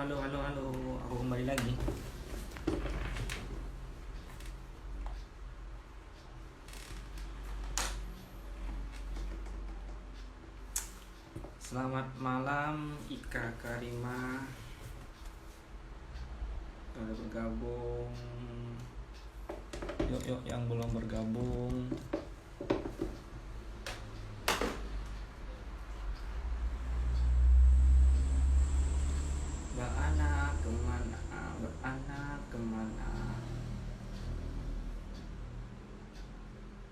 halo. Aku kembali lagi. Selamat malam Ika Karima. Sudah bergabung. Yuk yang belum bergabung. Mbak Ana kemana? Mbak Ana kemana?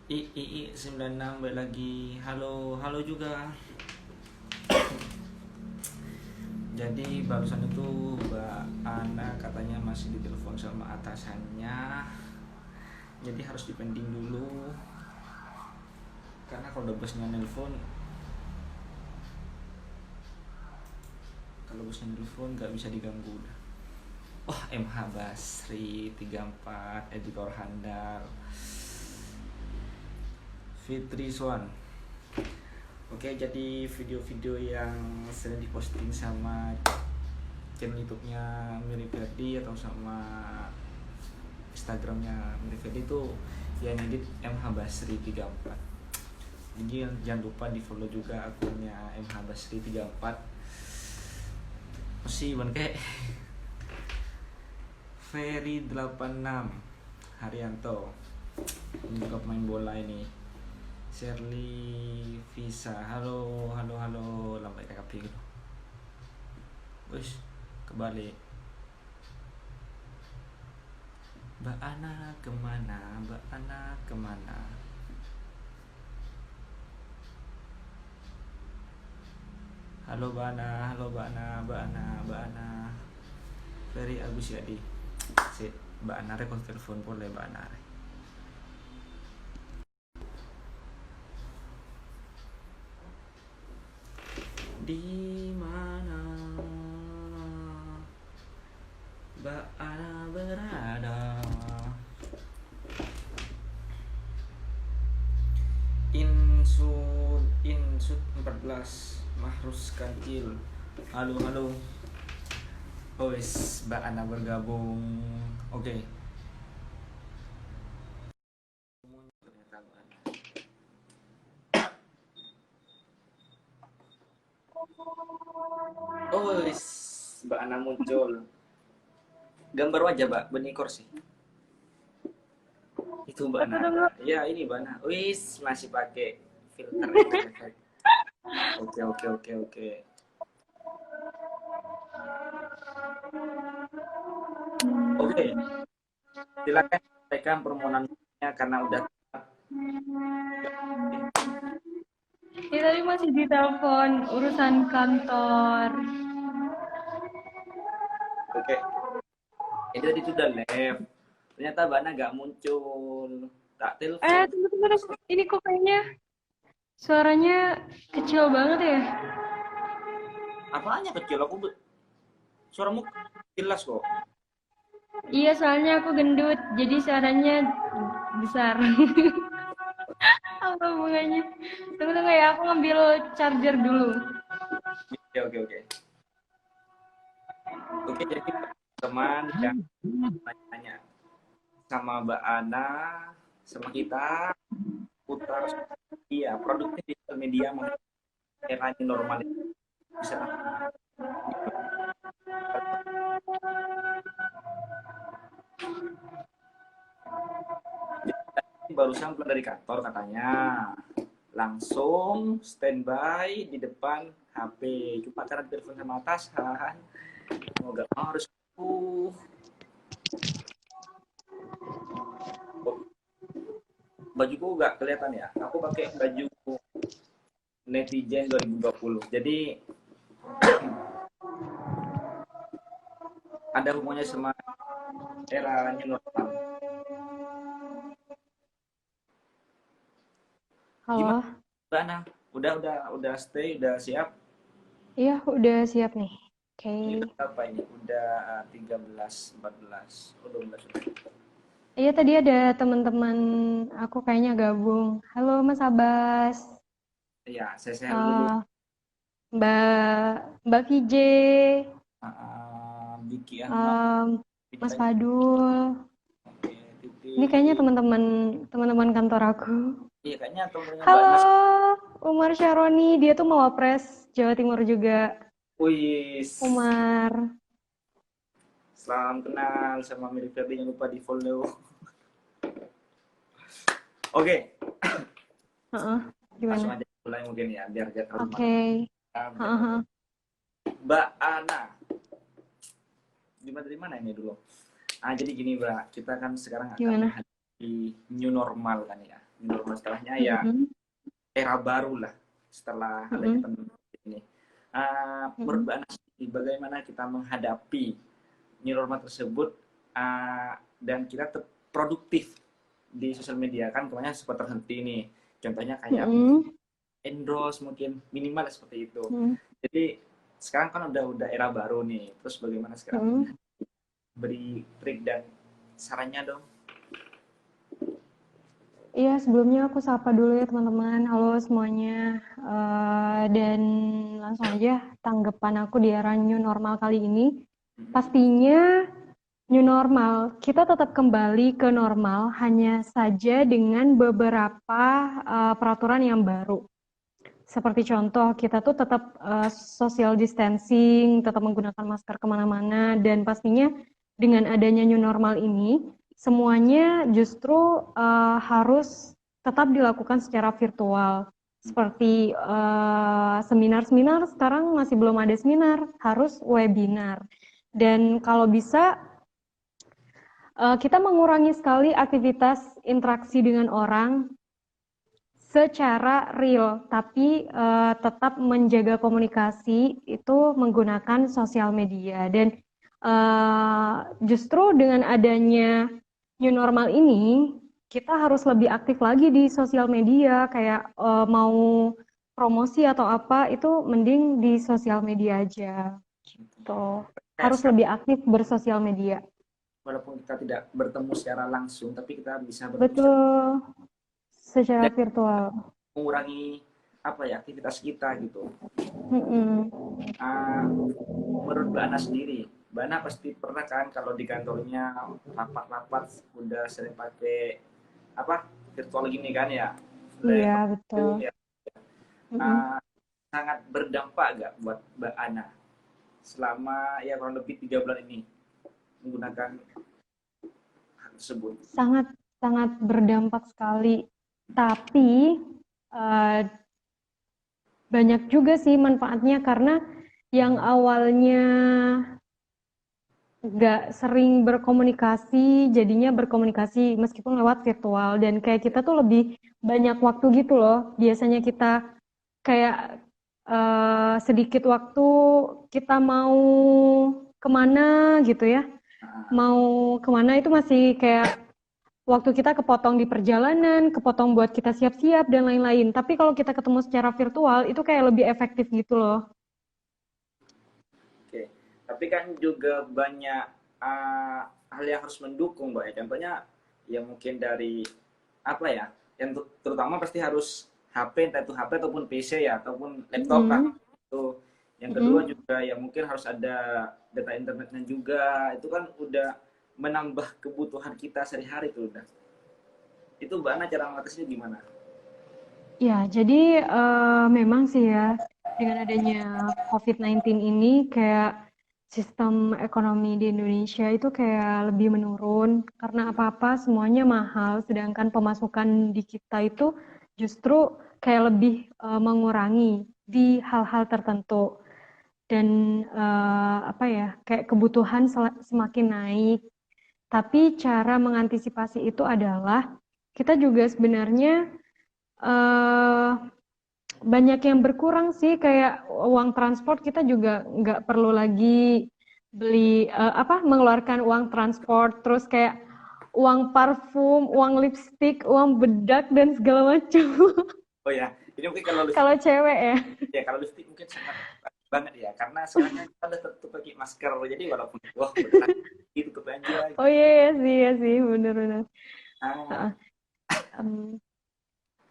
II 96 balik lagi. Halo juga. Jadi barusan itu Mbak Ana katanya masih ditelepon sama atasannya. Jadi harus dipending dulu. Karena kalau udah bosnya nelpon, nggak bisa diganggu udah. Oh, MH Basri 34, editor handal, Fitri Swan. Oke, jadi video-video yang sering diposting sama channel YouTube-nya Miri Ferdi atau sama Instagram-nya Miri Ferdi itu yang edit MH Basri 34. Jadi jangan lupa di follow juga akunnya MH Basri 34. Masih kayak Ferry 86 Haryanto. Ini juga pemain bola ini. Shirley Visa, halo, lambat KKP gitu. Wis, kebalik. Mbak Ana kemana? Halo Mbak Ana. Ferry Agus Yadi. Si Mbak Ana rekon telepon boleh Mbak Ana. Di mana Mbak Ana berada? Insud 14 Mahrus Kancil. Halo. Oh wes, Mbak Ana bergabung. Oke. Oh wes, Mbak Ana muncul. Gambar wajah Mbak, benikor sih. Itu Mbak Ana. Ya ini Mbak Ana. Wis masih pakai filter. Oke. Oke. Silakan sampaikan permohonannya karena udah. Ya tadi masih ditelepon urusan kantor. Oke. Ini tadi sudah live. Ternyata Mbak Ana nggak muncul. Tak telepon. Tunggu. Ini kok kayaknya suaranya kecil banget ya? Apanya kecil? Suaramu jelas kok. Iya, soalnya aku gendut, jadi suaranya besar. Apa hubungannya? Tunggu ya, aku ngambil charger dulu. Oke. Oke, jadi teman yang nanya sama Mbak Ana, sama kita putar iya produknya digital media era new normal bisa jadi barusan pulang dari kantor katanya langsung standby di depan HP cuma karena telepon sama atasan mau gak mau harus bajuku gak kelihatan ya aku pakai baju netizen 2020 jadi ada hubungannya sama era new normal. Halo? Gimana Mbak Ana? Udah stay, udah siap? Iya, udah siap nih. Ini Oke. udah berapa ini? Udah 13, 14, oh 12. Iya, tadi ada teman-teman aku kayaknya gabung. Halo Mas Abbas. Iya, saya dulu. Eh, Mbak VJ. Diki Ahmad, Em, Mas Titi, Fadul. oke, Titi. Ini kayaknya teman-teman kantor aku. Iya, kayaknya temennya Mbak Nas. Halo, Umar Syaroni. Dia tuh Mawapres Jawa Timur juga. Wis, Umar. salam kenal sama Miri Ferdi, jangan lupa di follow. Oke, Heeh, langsung gimana? aja mulai mungkin ya, biar gak terlalu Oke. malam. Biar gak Heeh, terlalu. Mbak Ana, dari mana ini dulu? Jadi gini Mbak, kita kan sekarang akan gimana? menghadapi new normal kan ya. New normal setelahnya ya Mm-mm, era baru lah setelah adanya mm-mm, pandemi ini. Menurut mm-mm. Mbak Ana, bagaimana kita menghadapi new normal tersebut dan kita tetap produktif di sosial media kan kemarin sempat terhenti nih. Contohnya kayak Mm-mm, endorse mungkin minimal seperti itu. mm-mm, Jadi sekarang kan udah era baru nih. Terus bagaimana sekarang mm-mm. beri trik dan sarannya dong? Iya, sebelumnya aku sapa dulu ya teman-teman. Halo semuanya. Dan langsung aja tanggapan aku di era new normal kali ini. Pastinya new normal, kita tetap kembali ke normal, hanya saja dengan beberapa peraturan yang baru. Seperti contoh, kita tuh tetap social distancing, tetap menggunakan masker kemana-mana, dan pastinya dengan adanya new normal ini, semuanya justru harus tetap dilakukan secara virtual. Seperti seminar-seminar, sekarang masih belum ada seminar, harus webinar. Dan kalau bisa, kita mengurangi sekali aktivitas interaksi dengan orang secara real, tapi tetap menjaga komunikasi itu menggunakan sosial media. Dan justru dengan adanya new normal ini, kita harus lebih aktif lagi di sosial media, kayak mau promosi atau apa, itu mending di sosial media aja. Gitu. Kayak Harus sekarang, lebih aktif bersosial media. walaupun kita tidak bertemu secara langsung, tapi kita bisa bertemu secara Betul, secara dan virtual. mengurangi apa ya aktivitas kita gitu. Mm-mm. Ah, menurut Mbak Ana sendiri, Mbak Ana pasti pernah kan kalau di kantornya rapat-rapat udah sering pakai apa virtual gini kan ya, Iya, Slack itu betul. ya, Mm-mm. ah, sangat berdampak gak buat Mbak Ana selama ya kurang lebih 3 bulan ini menggunakan hal tersebut? Sangat sangat berdampak sekali. Tapi eh, banyak juga sih manfaatnya karena yang awalnya nggak sering berkomunikasi, jadinya berkomunikasi meskipun lewat virtual. Dan kayak kita tuh lebih banyak waktu gitu loh. Biasanya kita kayak sedikit waktu kita mau kemana gitu ya. Nah, Mau kemana itu masih kayak waktu kita kepotong di perjalanan, kepotong buat kita siap-siap dan lain-lain. Tapi kalau kita ketemu secara virtual, itu kayak lebih efektif gitu loh. oke, tapi kan juga banyak hal yang harus mendukung, Mbak. Ya. Contohnya, ya mungkin dari apa ya, yang terutama pasti harus HP, entah itu HP ataupun PC ya, ataupun laptop lah. Mm-mm. Itu. Yang kedua Mm-mm. juga ya mungkin harus ada data internetnya juga. Itu kan udah menambah kebutuhan kita sehari-hari tuh udah. Itu Mbak Ana cara mengatasinya gimana? Ya, jadi memang sih ya, dengan adanya COVID-19 ini kayak sistem ekonomi di Indonesia itu kayak lebih menurun karena apa-apa semuanya mahal, sedangkan pemasukan di kita itu justru kayak lebih mengurangi di hal-hal tertentu. Dan apa ya, kayak kebutuhan semakin naik. Tapi cara mengantisipasi itu adalah kita juga sebenarnya eh banyak yang berkurang sih, kayak uang transport kita juga nggak perlu lagi beli apa mengeluarkan uang transport, terus kayak uang parfum, uang lipstick, uang bedak dan segala macam. Oh ya, ini mungkin kalau Kalau cewek ya. ya kalau listrik mungkin sangat banget ya karena sekarang kan kita udah tetap pakai masker jadi walaupun wah berat itu tutup aja. Oh iya, iya sih, bener-bener. Ah,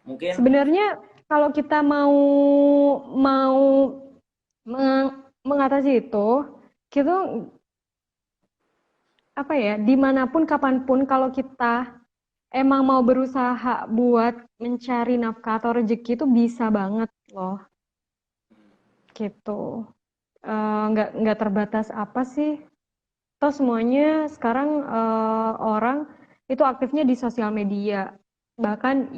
mungkin Sebenarnya kalau kita mau mau mengatasi itu, kita apa ya, dimanapun kapanpun kalau kita emang mau berusaha buat mencari nafkah atau rezeki itu bisa banget loh gitu. Nggak terbatas apa sih. Toh semuanya sekarang orang itu aktifnya di sosial media. Bahkan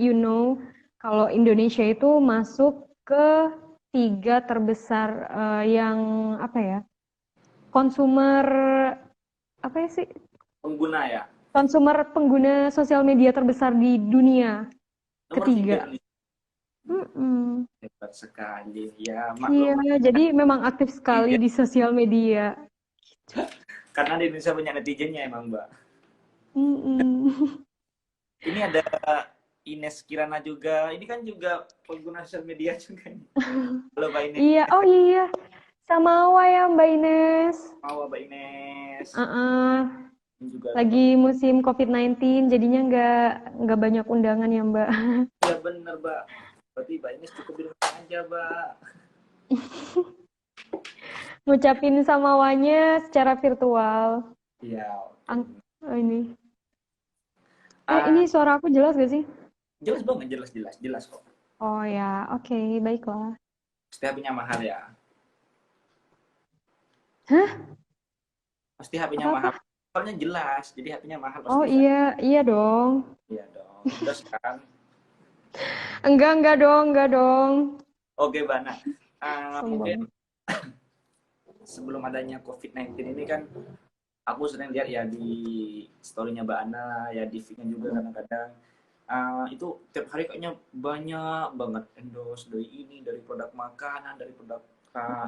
kalau Indonesia itu masuk ke tiga terbesar yang apa ya, konsumer apa ya sih, Pengguna ya. konsumer pengguna sosial media terbesar di dunia Nomor tiga ketiga. Indonesia. Mm-mm. Hebat sekali. Ya, Iya, maklum. jadi memang aktif sekali Netizen. di sosial media. Karena di Indonesia banyak netizennya emang, Mbak. Mm-mm. Ini ada Ines Kirana juga. Ini kan juga pengguna sosial media juga nih. Halo Mbak Ines. Iya, oh iya, sama Awa ya Mbak Ines. Mau Mbak Ines. Uh-uh. Ini juga ada. Lagi musim COVID-19, jadinya nggak banyak undangan ya Mbak. Ya bener, Mbak. Berarti Mbak Ines cukup di rumah aja, Mbak. Ngucapin sama Wanya secara virtual. Iya, oke. Oh, ini. Ini Ah, suara aku jelas gak sih? jelas banget, jelas kok. Oh ya, oke, baiklah. Pasti HP-nya mahal ya. Hah? Pasti HP-nya mahal. Apa-apa? Soalnya jelas, jadi HP-nya mahal Oh pasti. iya, iya dong. Iya dong. Terus kan. Enggak dong, enggak dong. Oke, Mbak. Nah, mungkin Sombong. sebelum adanya COVID-19 ini kan aku sering lihat ya di story-nya Mbak Ana, ya di feed-nya juga kadang-kadang. Itu tiap hari kayaknya banyak banget endorse dari ini, dari produk makanan, dari produk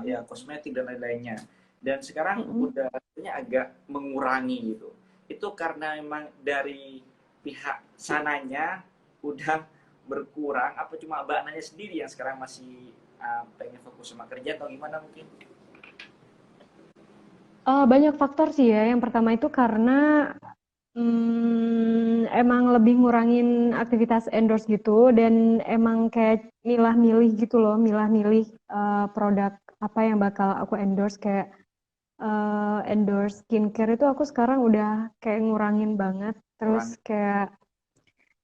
ya kosmetik dan lain-lainnya. Dan sekarang Mm-mm. udah sebenarnya agak mengurangi gitu. Itu karena memang dari pihak sananya udah berkurang, apa cuma Mbak Ananya sendiri yang sekarang masih pengen fokus sama kerja atau gimana mungkin? Banyak faktor sih ya. Yang pertama itu karena emang lebih ngurangin aktivitas endorse gitu dan emang kayak milah-milih gitu loh, milah-milih produk apa yang bakal aku endorse kayak endorse skincare itu aku sekarang udah kayak ngurangin banget. Terus Kurang. kayak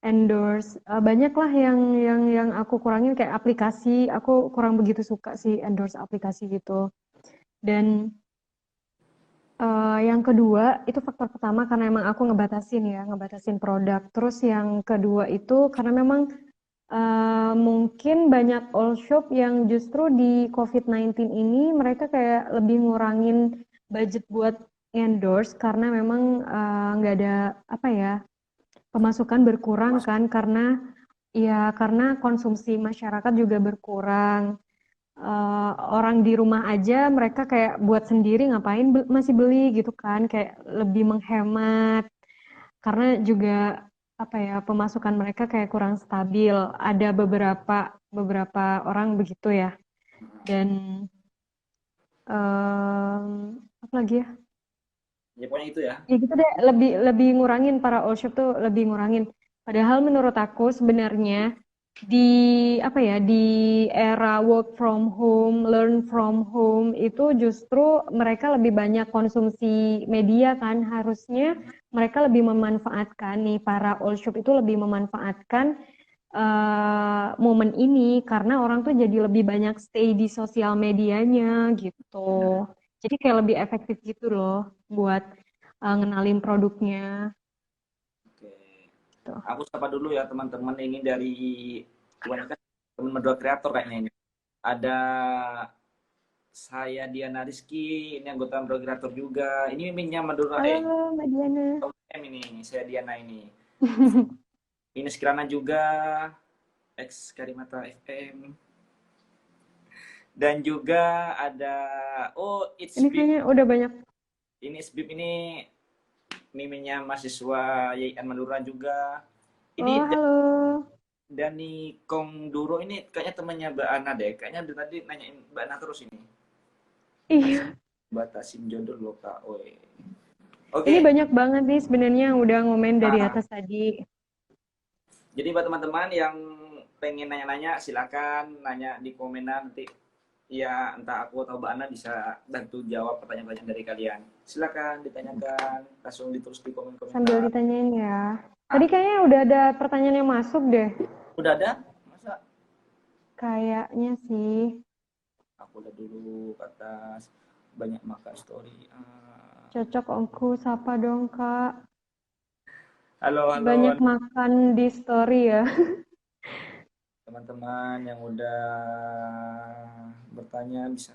endorse banyak lah yang aku kurangin kayak aplikasi. Aku kurang begitu suka sih endorse aplikasi gitu. Dan yang kedua, itu faktor pertama karena emang aku ngebatasin produk. Terus yang kedua itu karena memang mungkin banyak all shop yang justru di COVID-19 ini mereka kayak lebih ngurangin budget buat endorse karena memang nggak ada apa ya, pemasukan berkurang Mas, kan karena konsumsi masyarakat juga berkurang. Orang di rumah aja mereka kayak buat sendiri ngapain masih beli gitu kan kayak lebih menghemat karena juga apa ya pemasukan mereka kayak kurang stabil ada beberapa beberapa orang begitu ya dan apa lagi ya ya pokoknya itu ya. ya gitu deh lebih lebih ngurangin para all shop tuh lebih ngurangin padahal menurut aku sebenarnya di apa ya di era work from home, learn from home itu justru mereka lebih banyak konsumsi media kan harusnya mereka lebih memanfaatkan nih para all shop itu lebih memanfaatkan momen ini karena orang tuh jadi lebih banyak stay di sosial medianya gitu. Jadi kayak lebih efektif gitu loh buat ngenalin produknya. Oke. Tuh. Aku sapa dulu ya teman-teman ini dari kebanyakan teman medua kreator kayaknya ini. Ada saya Diana Rizky, ini anggota medua kreator juga. Ini miminnya Madura Halo Mbak Diana. ini, saya Diana ini. Ini Kirana juga, ex Karimata FM. Dan juga ada It's Ini Big. kayaknya udah banyak. Ini It's Big ini miminnya mahasiswa YIN Madura juga. Oh, Ini halo. Dani Kongduro ini kayaknya temannya Mbak Ana deh. Kayaknya dari tadi nanyain Mbak Ana terus ini. Iya, Batasin jodoh loh Kak. Oke. ini Oke. banyak banget nih sebenarnya yang udah ngomen dari Nah, atas tadi. jadi buat teman-teman yang pengen nanya-nanya silakan nanya di komenan nanti Ya, entah aku atau Mbak Ana bisa bantu jawab pertanyaan-pertanyaan dari kalian. Silakan ditanyakan, langsung ditulis di kolom Sambil komentar. ditanyain ya. Tadi Ah, kayaknya udah ada pertanyaan yang masuk deh. udah ada? Masa Kayaknya sih. aku udah dulu ke atas, banyak makan story. Ah. Cocok aku sapa dong, Kak. Halo, halo, Banyak halo, makan di story ya. teman-teman yang udah bertanya bisa.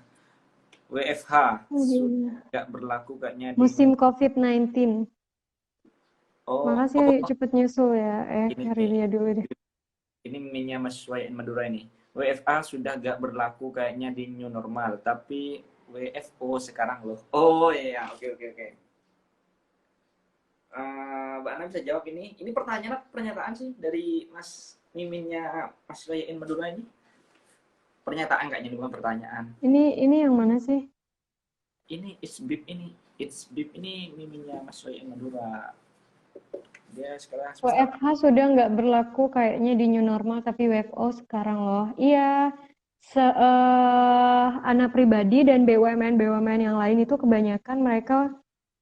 WFH sudah berlaku kayaknya di Musim COVID-19. Oh, Makasih oh, ya, cepet nyusul ya. ini Cari dia dulu deh. ini minyak mahasiswa in Madura ini. WFA sudah gak berlaku kayaknya di new normal, tapi WFO sekarang loh. Oh iya, oke oke oke. Mbak Ana bisa jawab ini. Ini pertanyaan pernyataan sih dari Mas Miminnya mahasiswa in Madura ini. Pernyataan kayaknya bukan pertanyaan. Ini yang mana sih? Ini It's Bip ini Miminnya mahasiswa in Madura. Dia sekarang semester WFH sudah nggak berlaku kayaknya di new normal, tapi WFO sekarang loh. Iya, anak pribadi dan BUMN-BUMN yang lain itu kebanyakan mereka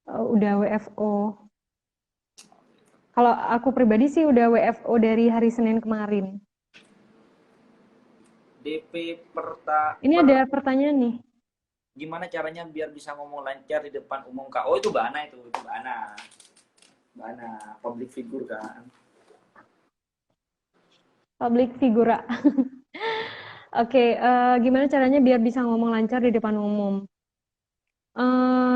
udah WFO. Kalau aku pribadi sih udah WFO dari hari Senin kemarin. DP Ini ada pertanyaan nih. gimana caranya biar bisa ngomong lancar di depan umum Kak? Oh itu Mbak Ana itu Mbak Ana. Mbak Ana, public figure kan. Public figura. Oke, gimana caranya biar bisa ngomong lancar di depan umum?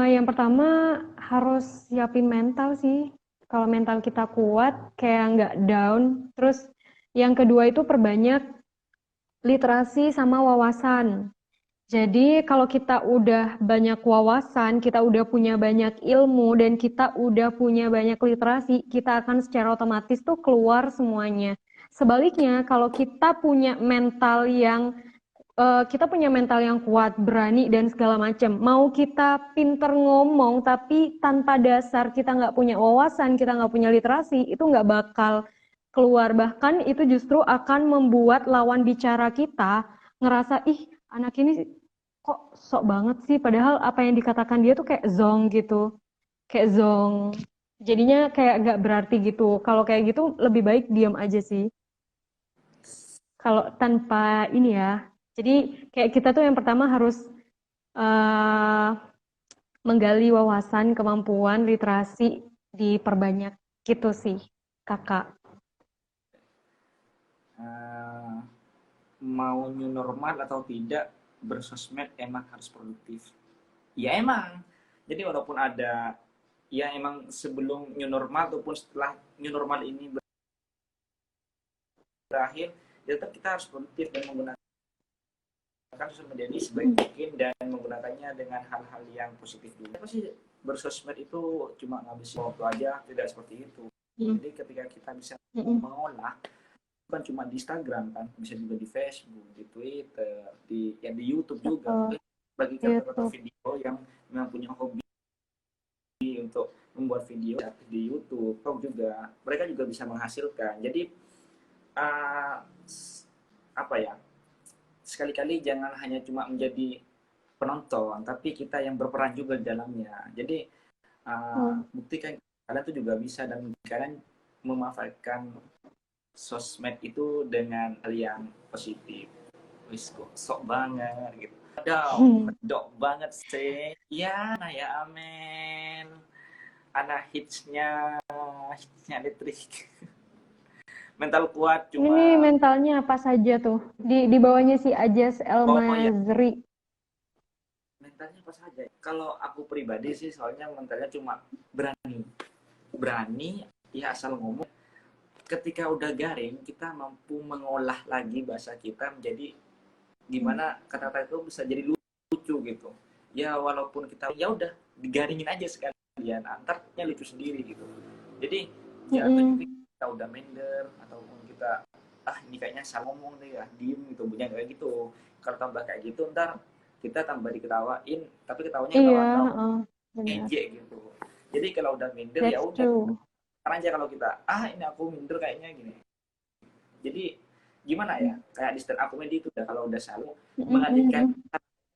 Yang pertama harus siapin mental sih. Kalau mental kita kuat, kayak nggak down. Terus yang kedua itu perbanyak literasi sama wawasan. Jadi kalau kita udah banyak wawasan, kita udah punya banyak ilmu, dan kita udah punya banyak literasi, kita akan secara otomatis tuh keluar semuanya. Sebaliknya, kalau kita punya mental yang kuat, berani, dan segala macam. Mau kita pinter ngomong, tapi tanpa dasar kita nggak punya wawasan, kita nggak punya literasi, itu nggak bakal keluar. Bahkan itu justru akan membuat lawan bicara kita ngerasa, ih anak ini kok sok banget sih, padahal apa yang dikatakan dia tuh kayak zong gitu. Kayak zong. Jadinya kayak nggak berarti gitu. Kalau kayak gitu lebih baik diam aja sih. Kalau tanpa ini ya. Jadi kayak kita tuh yang pertama harus eh, menggali wawasan, kemampuan, literasi diperbanyak gitu sih, Kakak. Uh, mau new normal atau tidak bersosmed emang harus produktif. Ya emang. Jadi walaupun ada ya emang sebelum new normal ataupun setelah new normal ini berakhir, ya tetap kita harus produktif dan menggunakan sosial media ini sebaik mungkin dan menggunakannya dengan hal-hal yang positif juga. Apa sih bersosmed itu cuma ngabisin waktu aja, tidak seperti itu. Jadi ketika kita bisa mengolah bukan cuma di Instagram kan, bisa juga di Facebook, di Twitter, di YouTube juga. Bagi kata-kata video yang memang punya hobi untuk membuat video di YouTube, juga mereka juga bisa menghasilkan. Jadi apa ya? Sekali-kali jangan hanya cuma menjadi penonton, tapi kita yang berperan juga di dalamnya. Jadi buktikan kalian tuh juga bisa dan kalian memanfaatkan sosmed itu dengan hal yang positif. Wis kok sok banget gitu. Medok banget sih. Ya, nah ya amin. Anak hitsnya listrik. Mental kuat cuma. Ini mentalnya apa saja tuh? Di bawahnya si Ajas Elmazri. Ya. Mentalnya apa saja? Kalau aku pribadi sih soalnya mentalnya cuma berani. Berani ya asal ngomong. Ketika udah garing, kita mampu mengolah lagi bahasa kita menjadi gimana kata-kata itu bisa jadi lucu gitu. Ya walaupun kita ya udah digaringin aja sekalian, antarnya lucu sendiri gitu. Jadi ya kita udah minder ataupun kita ini kayaknya salah ngomong deh ya, diem gitu, punya kayak gitu. Kalau tambah kayak gitu ntar kita tambah diketawain, tapi ketawanya ketawa ngejek gitu. Jadi kalau udah minder ya udah aja kalau kita ini aku minder kayaknya gini. Jadi gimana ya, kayak di stand up comedy itu udah kalau udah selalu mengalihkan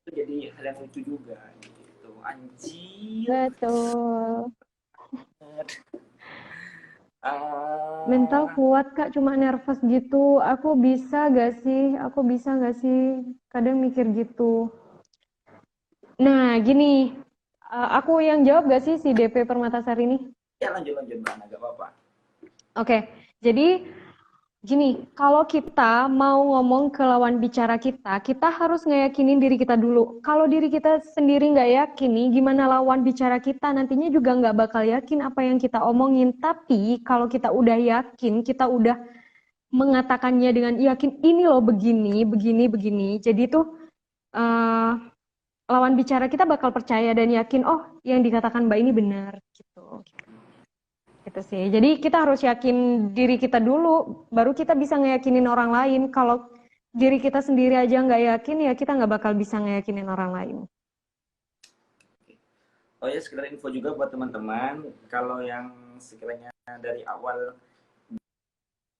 itu jadi hal yang lucu juga gitu. Anjir. Betul. Mental Ah, kuat Kak, cuma nervous gitu. Aku bisa gak sih? Aku bisa gak sih? Kadang mikir gitu. Nah, gini. Aku yang jawab gak sih si DP Permatasari ini? ya lanjut lanjut Mbak, nggak apa-apa. Oke, jadi gini, kalau kita mau ngomong ke lawan bicara kita, kita harus ngeyakinin diri kita dulu. Kalau diri kita sendiri nggak yakin nih, gimana lawan bicara kita nantinya juga nggak bakal yakin apa yang kita omongin. Tapi kalau kita udah yakin, kita udah mengatakannya dengan yakin, ini loh begini, begini, begini. Jadi tuh eh, lawan bicara kita bakal percaya dan yakin, oh yang dikatakan Mbak ini benar gitu. Gitu sih. Jadi kita harus yakin diri kita dulu, baru kita bisa ngeyakinin orang lain. Kalau diri kita sendiri aja nggak yakin, ya kita nggak bakal bisa ngeyakinin orang lain. Oh ya, sekedar info juga buat teman-teman, kalau yang sekiranya dari awal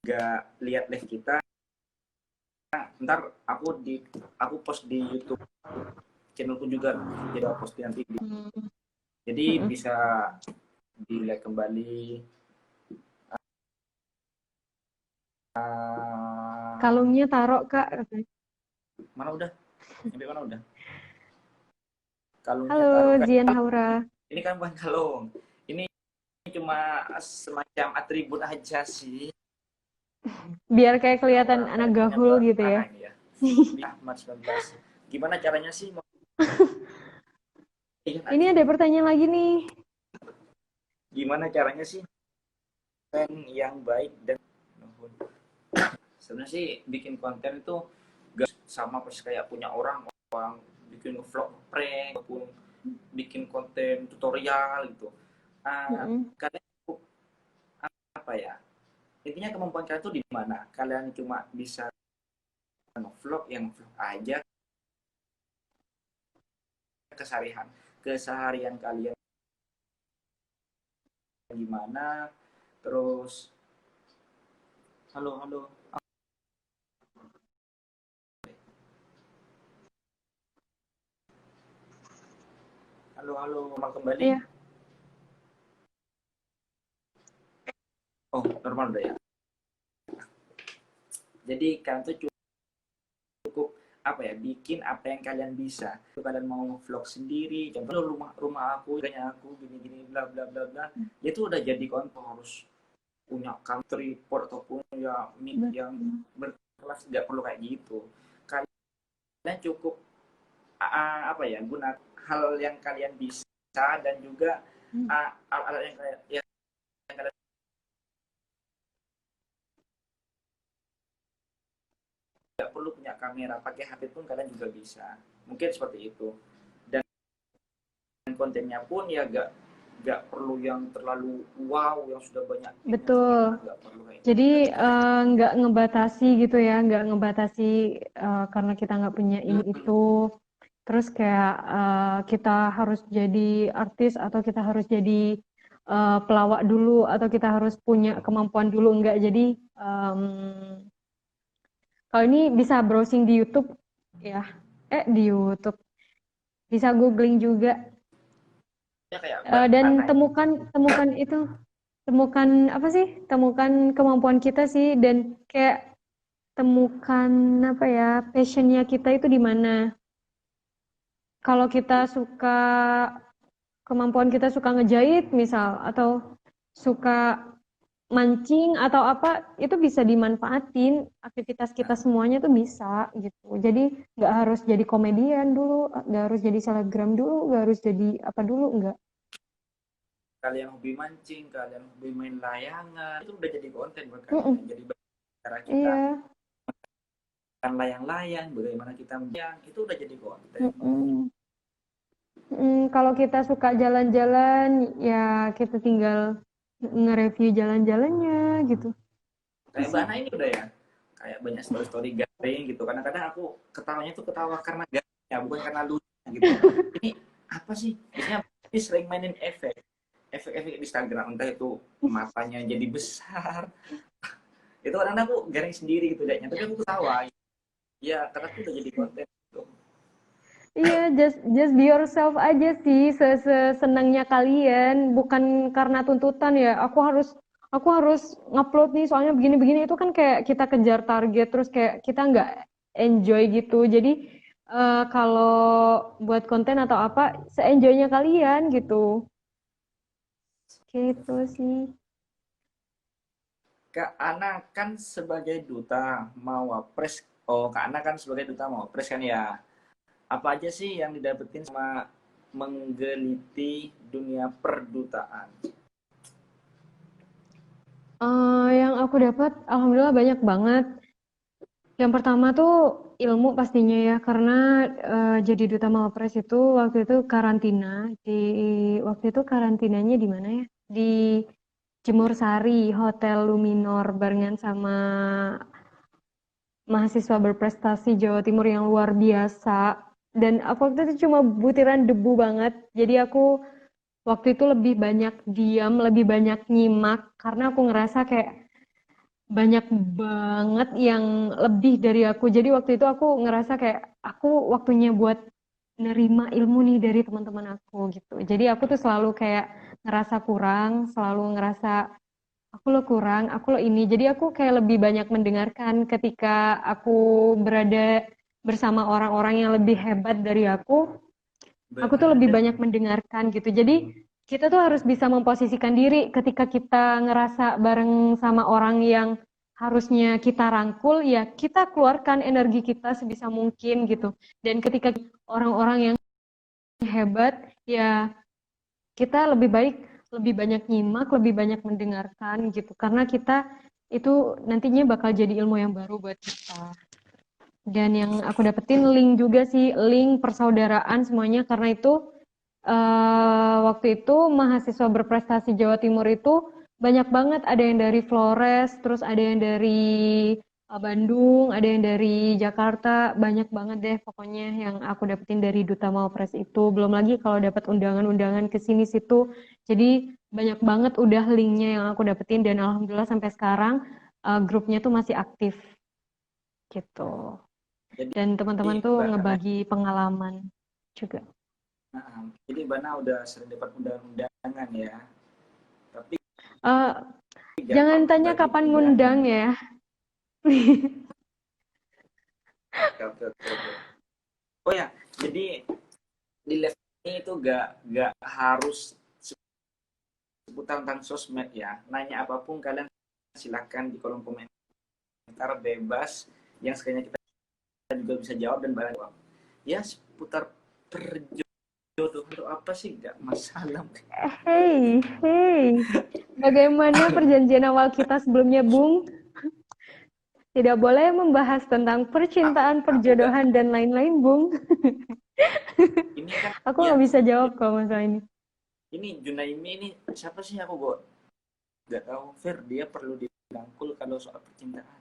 nggak lihat live kita, ntar aku post di YouTube channelku juga, jadi aku post nanti. Jadi Mm-mm. bisa dilihat kembali. Kalungnya taruh Kak. Mana udah? Sampai mana udah? Kalungnya taruh Halo kan? Zian Haura. Ini kan bukan kalung. Ini cuma semacam atribut aja sih. Biar kayak kelihatan Aura anak kayak punya gahul Mbak gitu ya. ini ya. Di Ahmad 19. Gimana caranya sih? Ini ada pertanyaan lagi nih. Gimana caranya sih yang baik dan sebenarnya sih bikin konten itu gak sama persis kayak punya orang bikin vlog prank ataupun bikin konten tutorial gitu. Mm-mm. Kalian apa ya, intinya kemampuan kalian tuh di mana? Kalian cuma bisa vlog yang vlog aja, keseharian keseharian kalian gimana, terus halo halo halo halo normal kembali. Iya, Oh normal udah ya. Jadi kalian tuh cukup apa ya, bikin apa yang kalian bisa. Kalau kalian mau vlog sendiri, contohnya rumah rumah aku, kayaknya aku gini gini bla bla bla bla, itu udah jadi konten. Harus punya country report ataupun ya mic yang betul. berkelas, nggak perlu kayak gitu. Kalian cukup apa ya, guna hal yang kalian bisa, dan juga alat-alat yang kalian nggak perlu punya kamera, pakai HP pun kalian juga bisa, mungkin seperti itu. Dan kontennya pun ya nggak perlu yang terlalu wow yang sudah banyak Betul. nggak perlu kayak Jadi gitu. nggak ngebatasi gitu ya, nggak ngebatasi karena kita nggak punya ini itu. Terus kayak kita harus jadi artis atau kita harus jadi pelawak dulu atau kita harus punya kemampuan dulu enggak. Jadi kalau ini bisa browsing di YouTube ya. Di YouTube. Bisa googling juga. Ya kayak Mbak Dan Ana ini. temukan itu, temukan apa sih? Temukan kemampuan kita sih dan kayak temukan apa ya? Passionnya kita itu di mana. Kalau kita suka kemampuan kita suka ngejahit misal atau suka mancing atau apa itu bisa dimanfaatin aktivitas kita semuanya tuh bisa gitu jadi nggak harus jadi komedian dulu nggak harus jadi selebgram dulu nggak harus jadi apa dulu nggak. Kalian hobi mancing, kalian hobi main layangan, itu udah jadi konten buat Mm-mm. kalian. Jadi cara kita Iya. layang-layang, bagaimana kita melayang, itu udah jadi konten. Mm-mm. Kalau kita suka jalan-jalan ya kita tinggal nge-review jalan-jalannya gitu. Itu Kayak Mbak sih. Ana ini udah ya, kayak banyak story-story garing gitu. Kadang-kadang aku ketawanya tuh ketawa karena garingnya, bukan karena lucunya gitu. Ini apa sih? Biasanya ini sering mainin efek-efek di Instagram, entah itu matanya jadi besar. Itu kadang aku garing sendiri gitu kayaknya, tapi aku ketawa. Ya, karena aku udah jadi konten gitu. Iya, just be yourself aja sih, sesenangnya kalian, bukan karena tuntutan ya. Aku harus ngupload nih, soalnya begini-begini itu kan kayak kita kejar target, terus kayak kita nggak enjoy gitu. Jadi kalau buat konten atau apa, se-enjoynya kalian gitu. Gitu sih. Kak Ana kan sebagai duta Mawapres. Oh, Kak Ana kan sebagai duta Mawapres kan ya. Apa aja sih yang didapetin sama menggeliti dunia perdutaan? Yang aku dapat, alhamdulillah banyak banget. Yang pertama tuh ilmu pastinya ya, karena jadi duta Mawapres itu waktu itu karantina. Waktu itu karantinanya di mana ya? Di Jemur Sari, Hotel Luminor, barengan sama mahasiswa berprestasi Jawa Timur yang luar biasa. Dan aku waktu itu cuma butiran debu banget. Jadi aku waktu itu lebih banyak diam, lebih banyak nyimak, karena aku ngerasa kayak banyak banget yang lebih dari aku. Jadi waktu itu aku ngerasa kayak aku waktunya buat nerima ilmu nih dari teman-teman aku gitu. Jadi aku tuh selalu kayak ngerasa kurang, selalu ngerasa aku lo kurang, aku lo ini. Jadi aku kayak lebih banyak mendengarkan ketika aku berada bersama orang-orang yang lebih hebat dari aku tuh lebih Berada. banyak mendengarkan gitu. Jadi kita tuh harus bisa memposisikan diri ketika kita ngerasa bareng sama orang yang harusnya kita rangkul, ya kita keluarkan energi kita sebisa mungkin gitu. Dan ketika orang-orang yang hebat, ya kita lebih baik lebih banyak nyimak, lebih banyak mendengarkan gitu. Karena kita itu nantinya bakal jadi ilmu yang baru buat kita. Dan yang aku dapetin link juga sih, link persaudaraan semuanya, karena itu waktu itu mahasiswa berprestasi Jawa Timur itu banyak banget, ada yang dari Flores, terus ada yang dari Bandung, ada yang dari Jakarta, banyak banget deh pokoknya yang aku dapetin dari Duta Mawapres itu. Belum lagi kalau dapat undangan-undangan ke sini situ. Jadi banyak banget udah linknya yang aku dapetin, dan alhamdulillah sampai sekarang grupnya tuh masih aktif gitu. Jadi Dan teman-teman tuh Mbak Ana, ngebagi pengalaman juga. jadi Mbak Ana udah sering dapat undangan ya. Tapi Eh, nggak Jangan pernah tanya bagi kapan undangan. ngundang ya. Oke, oke, oke, oke. Oh ya, jadi di live ini itu nggak harus seputar tentang sosmed ya. Nanya apapun kalian silakan di kolom komentar bebas. Yang sekiranya kita juga bisa jawab dan barang jawab. Ya seputar perjodohan atau apa sih nggak masalah. Hey, hey. Bagaimana perjanjian awal kita sebelumnya, Bung? Tidak boleh membahas tentang Aku percintaan, aku nggak. perjodohan, dan lain-lain, Bung. Ini kan Aku ya nggak bisa jawab kalau masalah ini. ini Junaimi ini siapa sih aku kok nggak tahu. Fair dia perlu dirangkul kalau soal percintaan.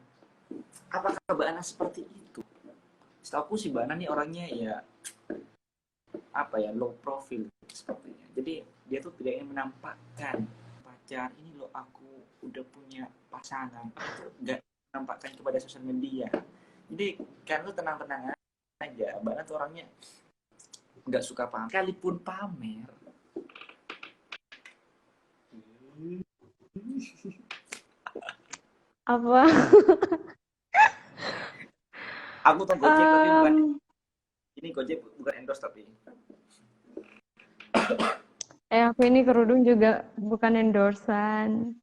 Apakah Mbak Ana seperti itu? Setahu sih Mbak Ana nih orangnya ya apa ya low profile sepertinya. Jadi dia tuh tidak ingin menampakkan pacar ini loh aku udah punya pasangan. Itu nggak menampakkan kepada sosial media. Jadi kan lu tenang-tenang aja. Mbak Ana tuh orangnya nggak suka pamer. Sekalipun pamer. Apa? Aku tuh Gojek tapi bukan ini Gojek bukan endorse tapi Aku ini kerudung juga bukan endorsan.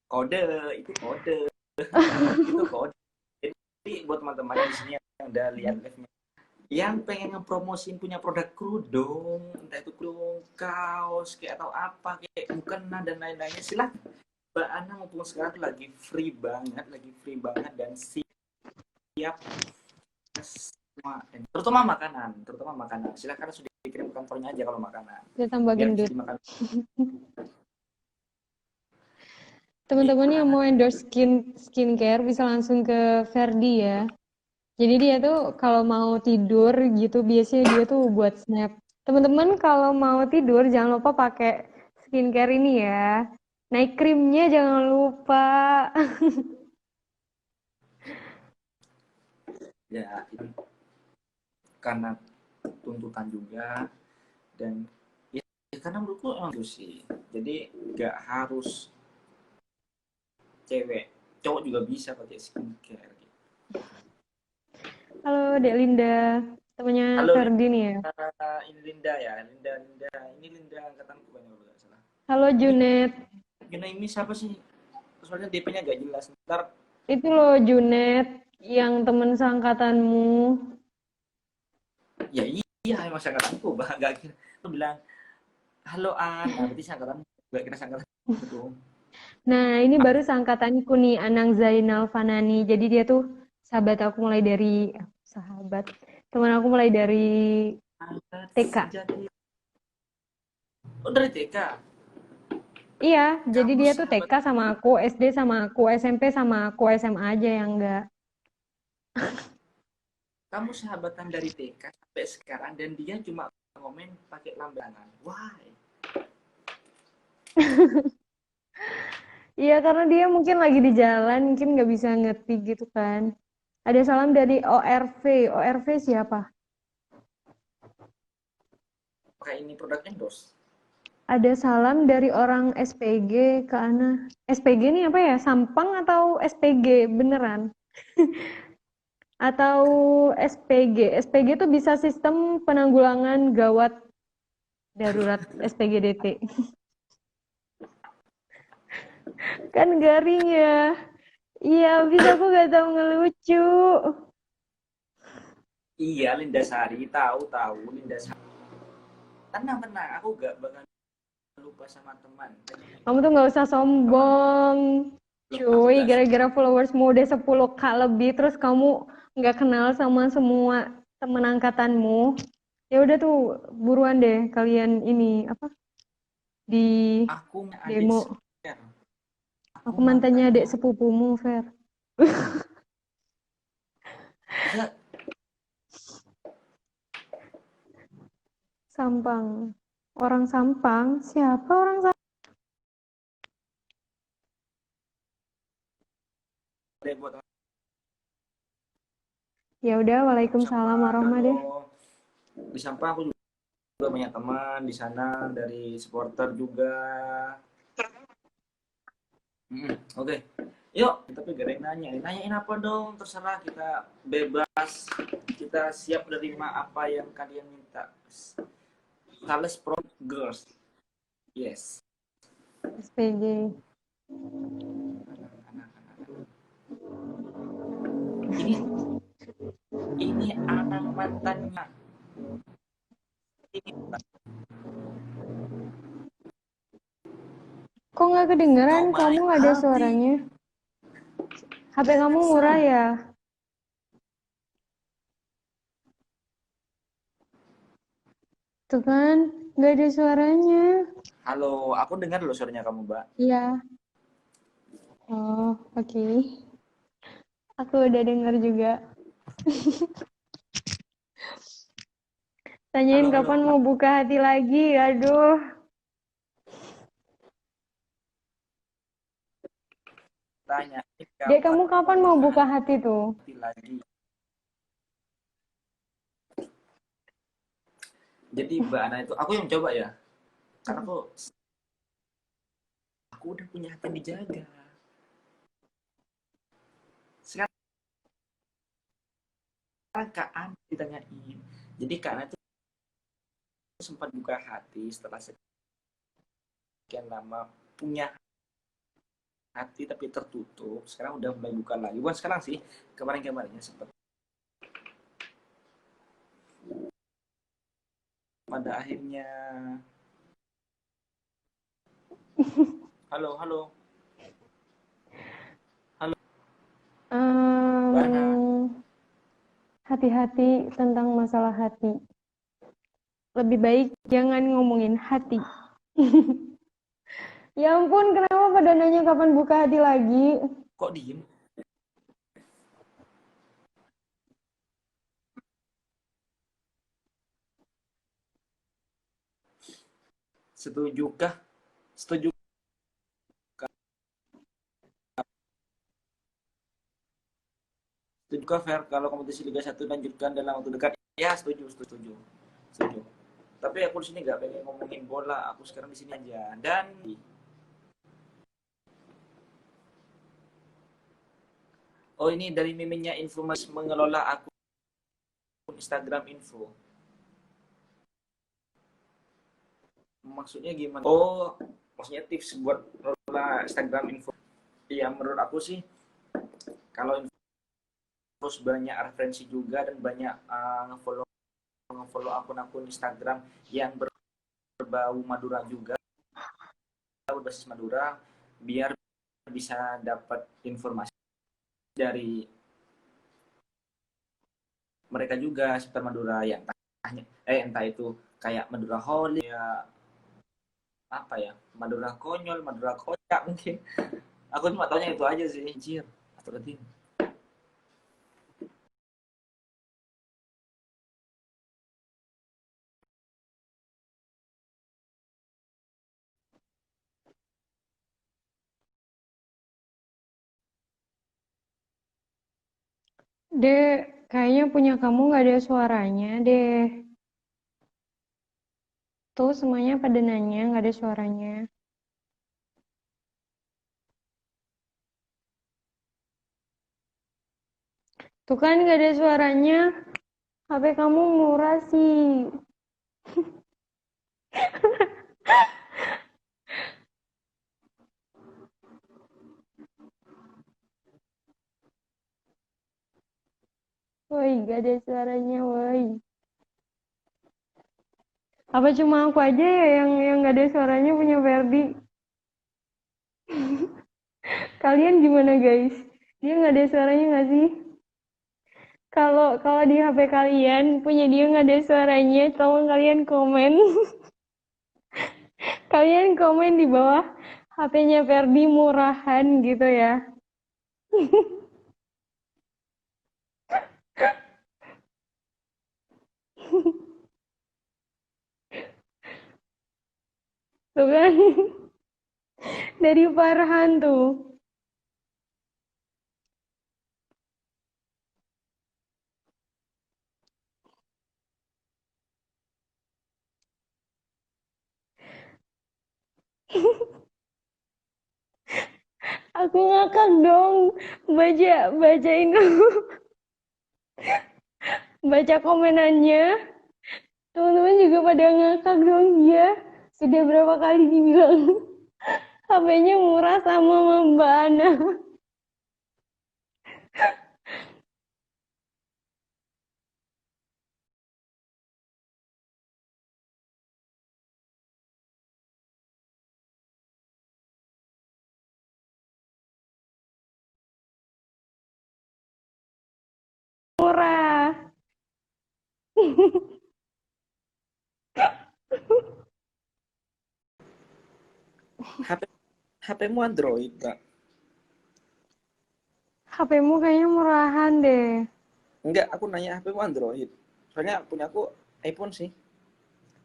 kode itu kode itu kode. Jadi buat teman-teman di sini yang udah lihat live yang pengen ngepromosin punya produk kerudung, entah itu kerudung, kaos, kayak atau apa, kayak mukena dan lain-lainnya, silahkan. Mbak Ana mumpung sekarang tuh lagi free banget dan siap semua, terutama makanan. Silahkan sudah dikirim ke kantornya aja kalau makanan, Dia tambah biar bisa gendut. dimakan. Teman-teman yang Kurang mau endorse skincare bisa langsung ke Ferdi ya. Jadi dia tuh kalau mau tidur gitu biasanya dia tuh buat snap. Teman-teman kalau mau tidur jangan lupa pakai skincare ini ya. Night creamnya jangan lupa. ya karena tuntutan juga. Dan ya, karena menurutku emang itu sih, jadi nggak harus cewek, cowok juga bisa pakai skincare gitu. Halo Dek Linda, temannya Halo Ferdi nih ya. ini Linda ya, Linda ini Linda angkatanku banyak kalau nggak salah. Halo Ini Junet, Gina ini siapa sih, soalnya DP-nya nggak jelas, ntar itu loh Junet yang temen seangkatanmu. ya iya emang angkatanku bah, nggak kira lu bilang halo An, nah berarti angkatan, nggak kira angkatan itu. Nah, ini baru seangkatanku nih, Anang Zainal Fanani. Jadi dia tuh sahabat aku mulai dari sahabat. Teman aku mulai dari Angkat TK. sejati. Oh dari TK. Iya, jadi Kamu dia tuh sahabat, TK sama aku, SD sama aku, SMP sama aku, SMA aja yang enggak. kamu sahabatan dari TK sampai sekarang dan dia cuma komen pakai lambangan. Why? Iya, karena dia mungkin lagi di jalan, mungkin nggak bisa ngerti gitu kan. Ada salam dari ORV. ORV siapa? Pakai ini produk endorse. Ada salam dari orang SPG ke Ana. SPG ini apa ya? Sampang atau SPG? Beneran? Atau SPG? SPG itu bisa sistem penanggulangan gawat darurat SPGDT. Kan garing ya. Iya, habis aku gak tahu ngelucu. Iya, Linda Sari, tahu Linda Sari. Tenang, aku gak bakal lupa sama teman. Kamu tuh gak usah Teman, sombong. aku Cuy, gak gara-gara followersmu udah 10K lebih, terus kamu nggak kenal sama semua temen angkatanmu. Ya udah tuh, buruan deh kalian ini apa di aku adik demo. Fer. Aku Aku mantannya mantannya. adik sepupumu, Fer. Iya, Sampang. Orang Sampang? Siapa orang Sampang? deh buat Ya udah, aku Waalaikumsalam sapa. warahmah deh. Halo. Di Sampang aku juga banyak teman di sana dari supporter juga. Oke. Yuk, tapi gak ada yang nanya. Nanyain apa dong? Terserah, kita bebas. Kita siap menerima apa yang kalian minta. Sales from girls. Yes. SPG. Ini ini anak mantannya. Ini Kok nggak kedengeran? kau Kamu baik nggak ada hati. suaranya. HP kamu murah Alexa. ya? Tuh kan, nggak ada suaranya. Halo, aku dengar loh suaranya kamu, Mbak. Iya. Oh, oke. Aku udah denger juga. Tanyain Halo, kapan halo. mau buka hati lagi. Aduh. Tanya, Dek, kapan kamu kapan mau buka buka hati tuh? hati lagi? Jadi Mbak Ana itu, aku yang coba ya. Karena aku udah punya hati yang dijaga. Sekarang Kak Ana ditanyain. Jadi Kak Ana itu sempat buka hati setelah sekian lama punya hati tapi tertutup. Sekarang udah mulai buka lagi. Bukan sekarang sih, kemarin-kemarinnya sempat. Pada akhirnya, halo, halo, halo, Mbak Ana. Hati-hati tentang masalah hati. Lebih baik jangan ngomongin hati. Ya ampun, kenapa pada nanya kapan buka hati lagi? Kok diem? Setujukah? Setuju Setujukah Fer kalau kompetisi Liga 1 lanjutkan dalam waktu dekat? Ya, setuju, setuju, setuju. Tapi aku di sini nggak pengen ngomongin bola. Aku sekarang di sini aja. Dan oh, ini dari mimenya info mas mengelola akun Instagram info. Maksudnya gimana? Oh, maksudnya tips buat mengelola Instagram info. Ya menurut aku sih kalau info banyak referensi juga dan banyak follow akun-akun Instagram yang berbau Madura juga, berbasis Madura, biar bisa dapat informasi dari mereka juga seputar Madura yang entah itu kayak Madura Holy ya, apa ya, Madura konyol, Madura kocak mungkin. Aku cuma taunya itu aja sih. Anjir, astagfirullahaladzim. Dek, kayaknya punya kamu nggak ada suaranya, deh. Tuh semuanya pada nanya nggak ada suaranya. Tuh kan nggak ada suaranya. HP kamu murah sih. Woi, nggak ada suaranya, woi. Apa cuma aku aja ya yang nggak ada suaranya punya Ferdi? Kalian gimana guys? Dia nggak ada suaranya nggak sih? Kalau kalau di HP kalian punya dia nggak ada suaranya, tolong kalian komen. Kalian komen di bawah HP-nya Ferdi murahan gitu ya. Tuh kan. Dari Farhan tuh. Aku ngakak dong bacain baca komenannya. Teman-teman juga pada ngakak dong dia. Sudah berapa kali dibilang HP-nya murah sama Mbak Ana. Murah. HP HP-mu Android, Kak? HP-mu kayaknya murahan deh. Enggak, aku nanya HP-mu Android. Soalnya punya aku iPhone sih.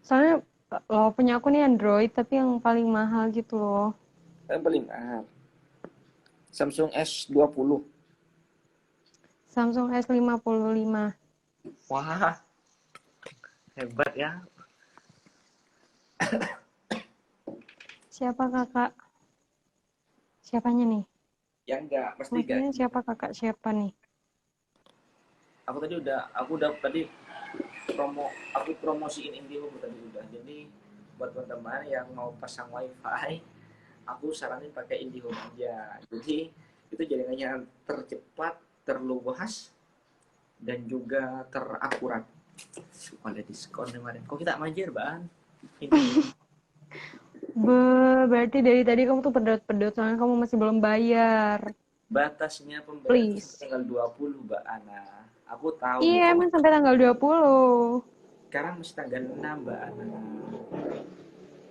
Soalnya lo punya aku nih Android tapi yang paling mahal gitu loh. Yang paling mahal. Samsung S20. Samsung S55. Wah, hebat ya. Siapa kakak? Siapanya nih? Ya enggak, pasti Maksudnya gaji. siapa kakak siapa nih? Aku udah tadi aku promosiin IndiHome tadi udah. Jadi buat teman-teman yang mau pasang WiFi, aku saranin pakai IndiHome aja. Jadi itu jaringannya tercepat, terluas, dan juga terakurat. Ada diskon kemarin. Kok kita manjir, Bang? IndiHome. Berarti dari tadi kamu tuh pedot-pedot soalnya kamu masih belum bayar. Batasnya pembayaran itu Please. tanggal 20, Mbak Ana. Aku tahu Iya, Bu. emang sampai tanggal 20. Sekarang masih tanggal 6, Mbak Ana.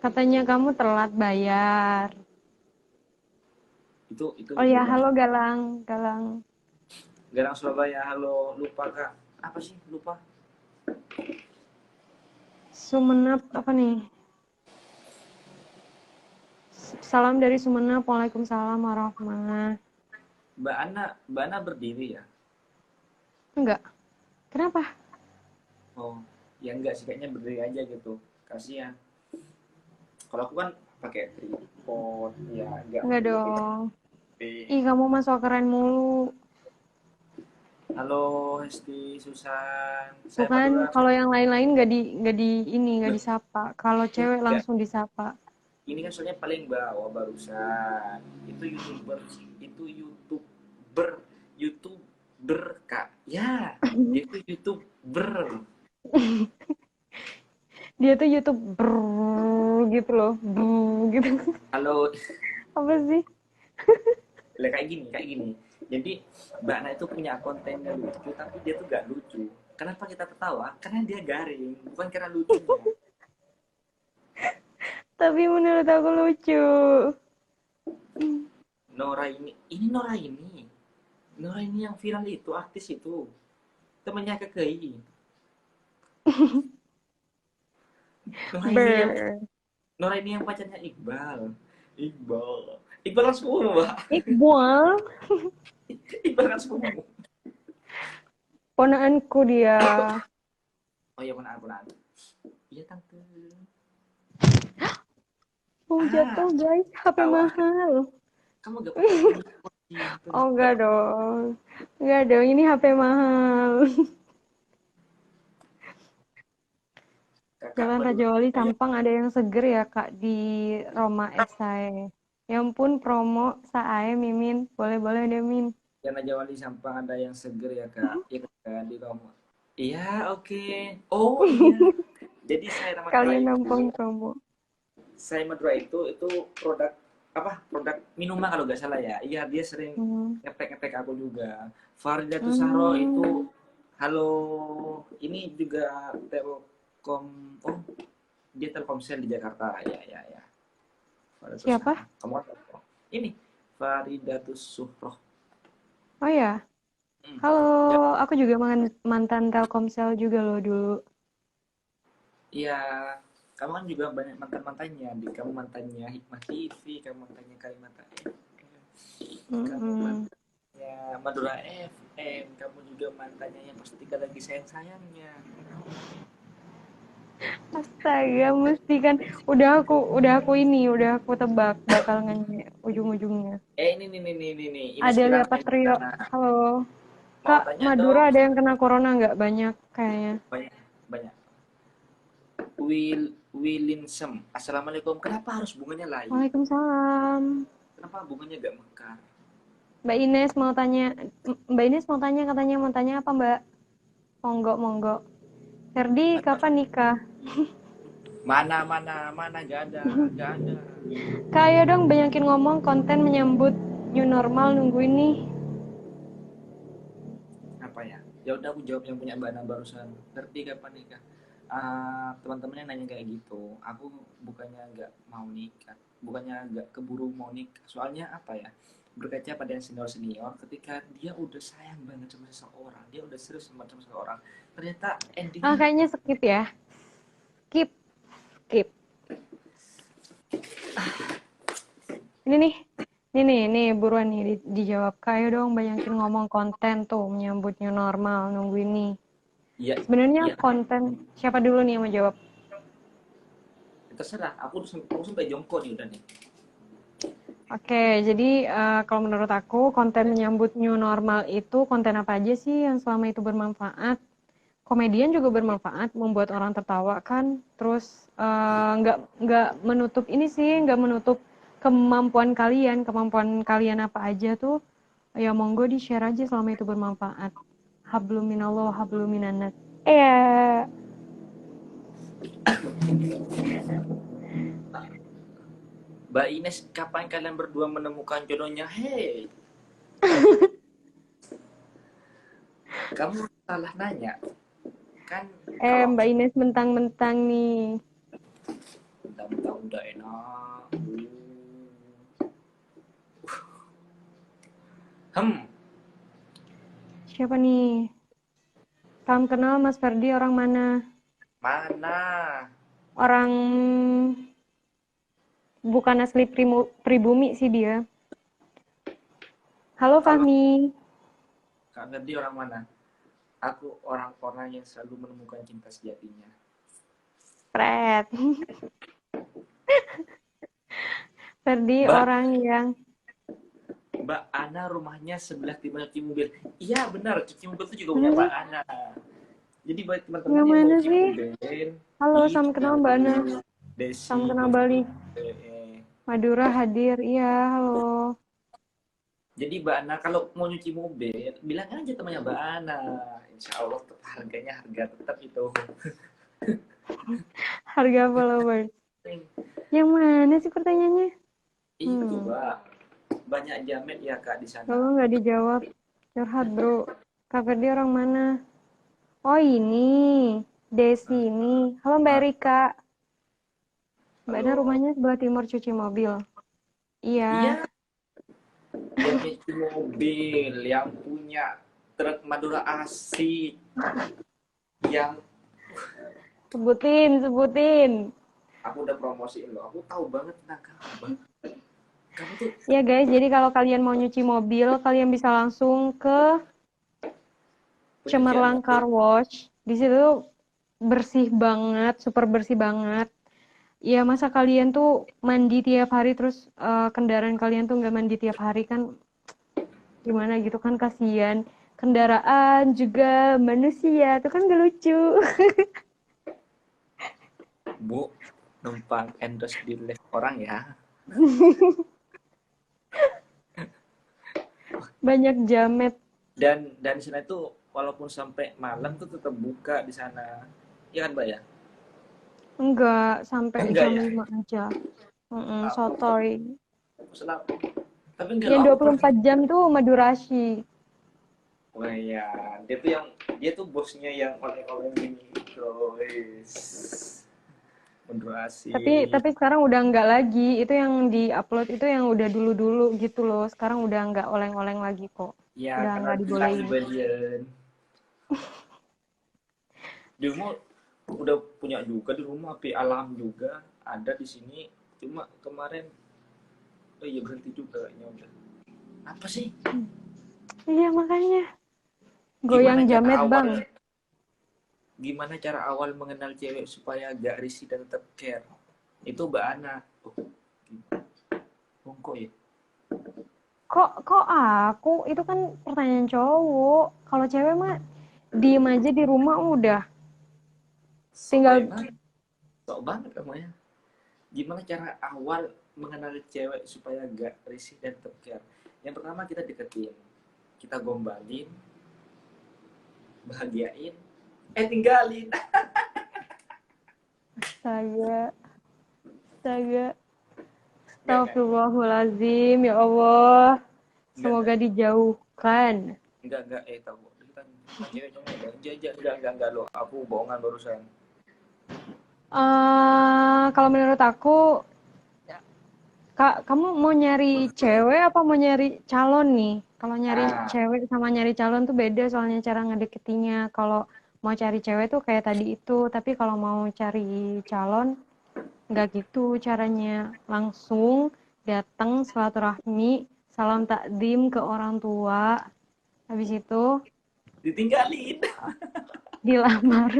Katanya kamu telat bayar. Itu Oh ya, udah. halo Galang, Galang. Garang Surabaya, halo. Lupa, Kak. Apa sih? Lupa. Sumenep apa nih? Salam dari Sumenep. Waalaikumsalam warahmatullahi. Mbak Ana berdiri ya? Enggak. Kenapa? Oh, ya enggak sih, kayaknya berdiri aja gitu. Kasihan. Kalau aku kan pakai tripod, ya enggak Enggak perlu dong. HP. Ih, kamu masuk keren mulu. Halo, Hesti, Susan, Tuh saya kan, Madura. kalau yang lain-lain nggak di ini, nggak Loh, disapa. Kalau cewek enggak. langsung disapa. Ini kan soalnya paling bawah barusan. Itu YouTuber, itu YouTuber, YouTuber, Kak. Ya, dia itu YouTuber. Dia tuh YouTube brrrr gitu loh, brrrr gitu. Halo, Apa sih? lah kayak gini. Jadi Mbak Ana itu punya kontennya lucu, tapi dia tuh gak lucu. Kenapa kita ketawa? Karena dia garing, bukan karena lucunya. Tapi menurut aku lucu. Nora ini Nora ini. Nora ini yang viral itu, artis itu. Temennya KKI. Nora ini yang Ber. Nora ini yang pacarnya Iqbal. Iqbal. Iqbal kan sepupu, Mbak. Iqbal, Iqbal kan sepupu. ponaanku dia. Oh iya, benar. Iya, Tante. Oh Ah, jatuh guys, HP tawa. mahal. Kamu gak pakai tripod gitu. Oh Gak enggak pakai. dong. Enggak dong, ini HP mahal. Kakak Jalan Madura. Raja Wali Ya, Sampang ada yang seger ya Kak di Roma Esai. Ya ampun promo Sae Mimin. Boleh-boleh deh Min. Yana Jawali Sampang ada yang seger ya, Kak. Iya kan di Romo. Iya, oke. Oh iya. Jadi Kalian nampang promo. Saya Madura itu produk apa? Produk minuman kalau nggak salah ya. Iya, dia sering Hmm. ngepek-ngepek aku juga. Faridatus Sahro itu Hmm. halo, ini juga Telkom. Oh, dia Telkomsel di Jakarta. Ya. Faridatus Sahro. Siapa? Kamu kan tahu. Ini Faridatus Suhro. Oh ya. Hmm. Halo, Ya, aku juga mantan Telkomsel juga loh dulu. iya, kamu kan juga banyak mantan-mantannya. Kamu mantannya Hikmah TV, kamu mantannya Kalimata FM, kamu Mm-mm. mantannya Madura FM, kamu juga mantannya yang pasti lagi sayang-sayangnya. Astaga, mesti kan udah aku tebak bakal nanya ujung-ujungnya. Ini Ada sekarang Lia ini Trio. karena Halo. mau Kak, tanya Madura dong. ada yang kena corona nggak? Banyak kayaknya. Banyak, banyak. Willinsem. Assalamualaikum. Kenapa harus bunganya layu? Waalaikumsalam. Kenapa bunganya gak mekar? Mbak Ines mau tanya, Mbak Ines mau tanya katanya mau tanya apa Mbak? Monggo, monggo. Ferdi kapan nikah? Mana gak ada. Kak, ayo dong banyakin ngomong konten menyambut new normal nunggu ini. Apa ya? Ya udah, aku jawab yang punya Mbak Ana barusan. Ngerti kapan nikah? Teman-temannya nanya kayak gitu. Aku bukannya nggak mau nikah, bukannya nggak keburu mau nikah. Soalnya apa ya? Berkaca pada yang senior, ketika dia udah sayang banget sama seseorang, dia udah serius sama seseorang, ternyata Ah, endingnya kayaknya skip ya. Skip, skip. Ini nih, ini buruan nih dijawab. Kak, ayo dong banyakin ngomong konten tuh menyambut new normal nunggu ini. iya, Sebenarnya iya, konten siapa dulu nih yang mau jawab? terserah. Aku sampai jongkok nih udah nih. Oke, jadi kalau menurut aku konten menyambut new normal itu konten apa aja sih yang selama itu bermanfaat? Komedian juga bermanfaat, membuat orang tertawa kan. Terus nggak menutup ini sih, nggak menutup kemampuan kalian apa aja tuh. Ya monggo di share aja selama itu bermanfaat. Hablum minallah, hablum minannas. Eh, Mbak Ines, kapan kalian berdua menemukan jodohnya? Hei, kamu salah nanya. Kan kalau Mbak Ines mentang-mentang nih. mentang-mentang udah enak. Hmm, Siapa nih? Salam kenal Mas Ferdi orang mana? mana? Orang bukan asli pribumi sih dia. Halo Kalau Fahmi. Kak Ferdi orang mana? Aku orang-orang yang selalu menemukan cinta sejatinya. Pret. Ferdi Mbak, orang yang Mbak Ana rumahnya sebelah timur cuci mobil. Iya benar, cuci mobil itu juga punya mana Mbak sih? Ana. Jadi buat teman-teman Yang yang mau mana cuci sih? mobil, Halo, salam itu kenal Mbak Ana. Desi Salam kenal bos. balik. Eh, Madura hadir. Iya, halo. Jadi Mbak Ana kalau mau nyuci mobil, bilang aja temannya Mbak Ana. Insya Allah tetap harganya harga tetap itu. Harga followers. Yang mana sih pertanyaannya? Itu Mbak, banyak jamet ya Kak di sana. Kalau nggak dijawab, curhat bro. Kak Ferdi orang mana? Oh ini, Desi ini. Halo Mbak Ah, Erika. Mbak Ana halo. rumahnya sebelah timur cuci mobil. Iya, Iya, yang nyuci mobil, yang punya truk Madura asik, yang sebutin, sebutin. aku udah promosiin loh. Aku tahu banget tentang kamu. Kamu tuh Ya guys, jadi kalau kalian mau nyuci mobil, kalian bisa langsung ke penyucian Cemerlang mobil. Car Wash. Di situ bersih banget, super bersih banget. Ya masa kalian tuh mandi tiap hari terus kendaraan kalian tuh nggak mandi tiap hari kan gimana gitu kan kasihan. Kendaraan juga manusia tuh kan gak lucu. Bu, numpang endorse di live orang ya. Banyak jamet. Dan di sana itu walaupun sampai malam tuh tetap buka di sana. Iya kan, Mbak ya? Enggak sampai Enggak jam ya? 5 aja. Aku Sotoy. selama tapi enggak Yang loh, aku pernah. 24 jam tuh Madurashi. Wah ya, dia tuh bosnya yang oleh-oleh ini guys. Mendurasi. Tapi sekarang udah enggak lagi. Itu yang di-upload itu yang udah dulu-dulu gitu loh. Sekarang udah enggak oleng-oleng lagi kok. Ya, Udah karena enggak lagi dibolehin. bagian. Di rumah udah punya juga di rumah, api alam juga ada di sini. Cuma kemarin, oh iya berhenti juga kayaknya udah. Apa sih? Iya makanya. Goyang Gimana cara jamet bang. awal gimana cara awal mengenal cewek supaya gak risih dan tetap care? Itu Mbak Ana. Oh, kok ya? Kok aku? Itu kan pertanyaan cowok. Kalau cewek mah diem aja di rumah udah. Sok Tinggal banget, sok banget kamu ya. Gimana cara awal mengenal cewek supaya gak risih dan tetap care? Yang pertama kita deketin, kita gombalin, bahagiain, tinggalin. saya. Astaga. Enggak, Astagfirullahaladzim. Ya Allah. enggak, Semoga dijauhkan. enggak, tahu kita kan cewek cowok enggak loh, aku bohongan barusan. Kalau menurut aku, Kak, kamu mau nyari cewek apa mau nyari calon nih? Kalau nyari Ah, cewek sama nyari calon tuh beda soalnya cara ngedeketinya. Kalau mau cari cewek tuh kayak tadi itu, tapi kalau mau cari calon nggak gitu caranya. Langsung datang silaturahmi, salam takdim ke orang tua, habis itu ditinggalin. dilamar,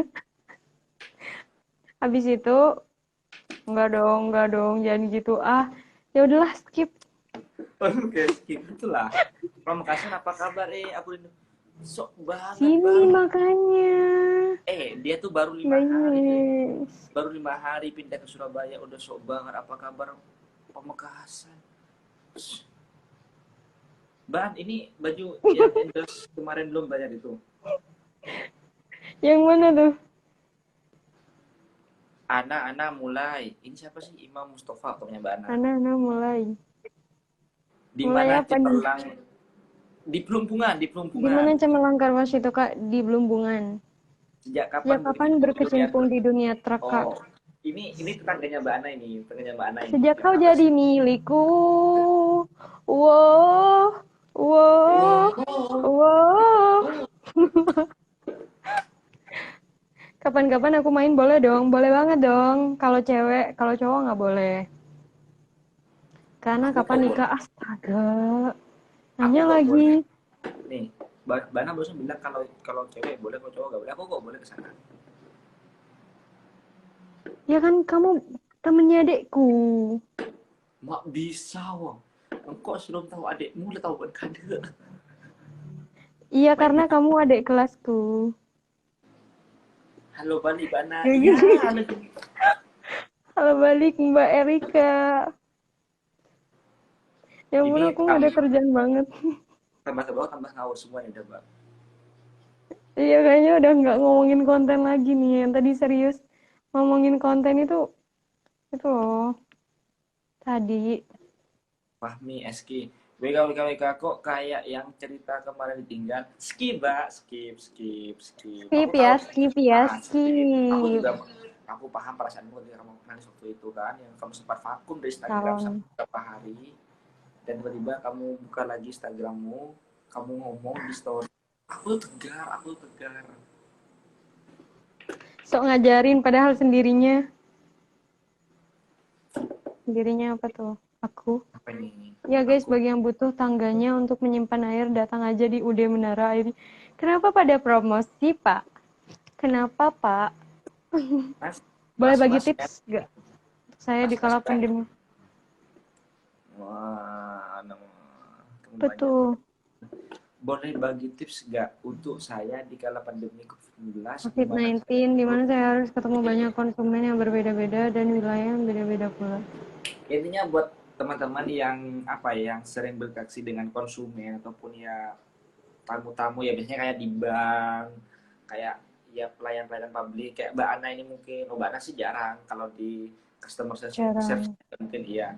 habis itu enggak dong, jangan gitu. Ya udahlah skip. Oke, skip itulah. Pamekasan apa kabar? Aku rindu. Sok banget Sini bang. makanya. Dia tuh baru lima Nggak hari yes. baru 5 hari pindah ke Surabaya udah sok banget apa kabar Pamekasan. Bang, ini baju yang endorse kemarin belum bayar itu. Yang mana tuh? Ana mulai. Ini siapa sih? Imam Mustafa ataunya Mbak Ana? Ana mulai. Di Mulai mana apa nih? Cemerlang? Di Pelumpungan, di Di Pelumpungan. mana Cemerlang Karwas itu Kak? Di Belumbungan. Sejak kapan Sejak kapan berkecimpung di dunia berkecimpung truk? di dunia truk Kak? Oh, ini tetangganya Mbak Ana ini, tetangganya Mbak Ana ini. Sejak kau Kenapa jadi sih? milikku. Wow, wow, wow. Kapan-kapan aku main boleh dong? Boleh banget dong. Kalau cewek, kalau cowok nggak boleh. Karena Aku kapan kok nikah? Astaga. aku Nanya kok boleh lagi. nih. Bana barusan bilang kalau kalau cewek boleh, kalau cowok gak boleh. Aku kok boleh ke sana. Ya kan kamu temennya adekku. Mak bisa wah. Engkau sebelum tahu adikmu udah tahu kan kade. Iya Main karena bilang kamu adek kelasku. halo balik Bana. Kayak Iya, gini. halo. Halo balik Mbak Erika. Ya ampun Ini aku gak ada kerjaan banget. tambah tambah tambah ngawur semuanya udah, Mbak. Iya kayaknya udah nggak ngomongin konten lagi nih. Yang tadi serius ngomongin konten itu loh. Tadi. Fahmi, Eski. WK WK WK kok kayak yang cerita kemarin ditinggal. Skip, Mbak. Skip, skip, skip. Skip Aku ya, tahu. skip ya, Skip. Aku skip. juga aku paham perasaanmu ketika kamu nangis waktu itu kan, yang kamu sempat vakum dari Instagram sampai Calon. beberapa hari, dan tiba-tiba kamu buka lagi Instagrammu, kamu ngomong di story. Aku tegar. Sok ngajarin padahal sendirinya. Sendirinya apa tuh? Aku. Apa ini? Ya guys, Aku, bagi yang butuh tangganya untuk menyimpan air, datang aja di UD Menara Air. Kenapa pada promosi, Pak? Kenapa, Pak? mas, Boleh mas, bagi mas, tips nggak? Saya di mas, kala pandemi. wah, kamu banyak. Betul. Boleh bagi tips nggak untuk saya di kala pandemi COVID-19, gimana saya COVID-19, di mana saya harus ketemu banyak konsumen yang berbeda-beda dan wilayah yang beda-beda pula. intinya buat teman-teman yang apa ya, yang sering berinteraksi dengan konsumen ataupun ya tamu-tamu ya, biasanya kayak di bank, kayak ya pelayan-pelayan publik kayak Mbak Ana ini mungkin. Oh, Mbak Ana sih jarang kalau di customer service Jarang. mungkin iya.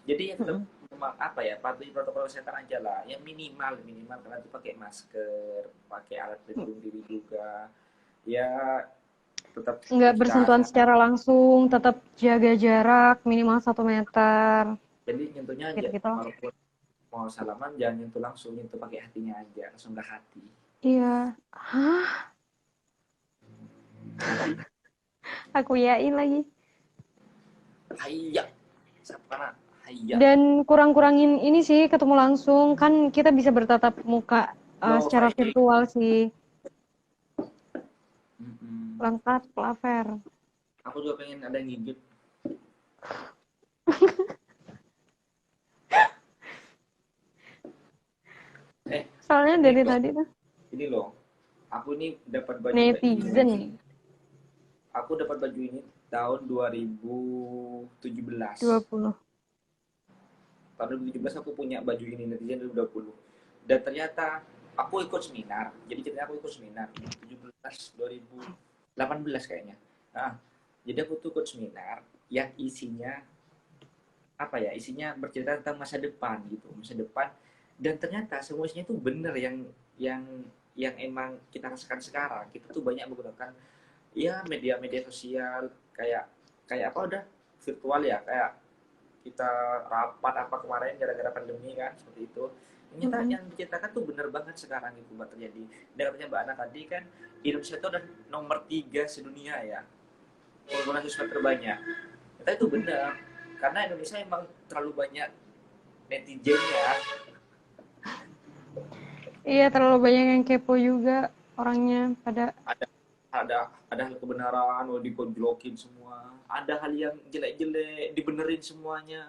Jadi ya tetap Mm-mm. memang apa ya, patuhi protokol kesehatan aja lah. Yang minimal minimal karena itu pakai masker, pakai alat pelindung diri juga. Ya tetap Nggak cuci bersentuhan tangan. secara langsung, tetap jaga jarak minimal 1 meter. Jadi nyentuhnya aja, Gitu-gitu. walaupun mau salaman jangan nyentuh langsung, nyentuh pakai hatinya aja, langsung ke hati. Iya. Hah? Hati, Aku yain lagi. hayya, siapa hayya. Dan kurang-kurangin ini sih ketemu langsung kan kita bisa bertatap muka Lo secara Faiz. virtual sih. Mm-mm. Lengkap Laver. Aku juga pengen ada yang gigit. Eh, Soalnya ini dari loh, tadi tuh ini loh. Aku ini dapat baju kayak netizen. gini. Aku dapat baju ini tahun 2017. 20. Tahun 2017 aku punya baju ini netizen 2020. Dan ternyata aku ikut seminar. Jadi ceritanya aku ikut seminar 2018 kayaknya. Nah, jadi aku tuh ikut seminar yang isinya apa ya, isinya bercerita tentang masa depan gitu, masa depan. Dan ternyata semua isinya tuh bener yang yang emang kita rasakan sekarang. Kita tuh banyak menggunakan ya media-media sosial, kayak kayak apa, udah virtual ya, kayak kita rapat apa kemarin gara-gara pandemi kan, seperti itu. Ternyata Mm-mm. yang diceritakan tuh bener banget sekarang itu buat terjadi. Dan katanya Mbak Ana tadi kan, Indonesia itu adalah nomor 3 sedunia ya, pengguna sosmed terbanyak. Ternyata itu benar, karena Indonesia emang terlalu banyak netizennya. Iya terlalu banyak yang kepo juga orangnya pada. ada ada hal kebenaran, oh dipojlokin semua, ada hal yang jelek-jelek dibenerin semuanya.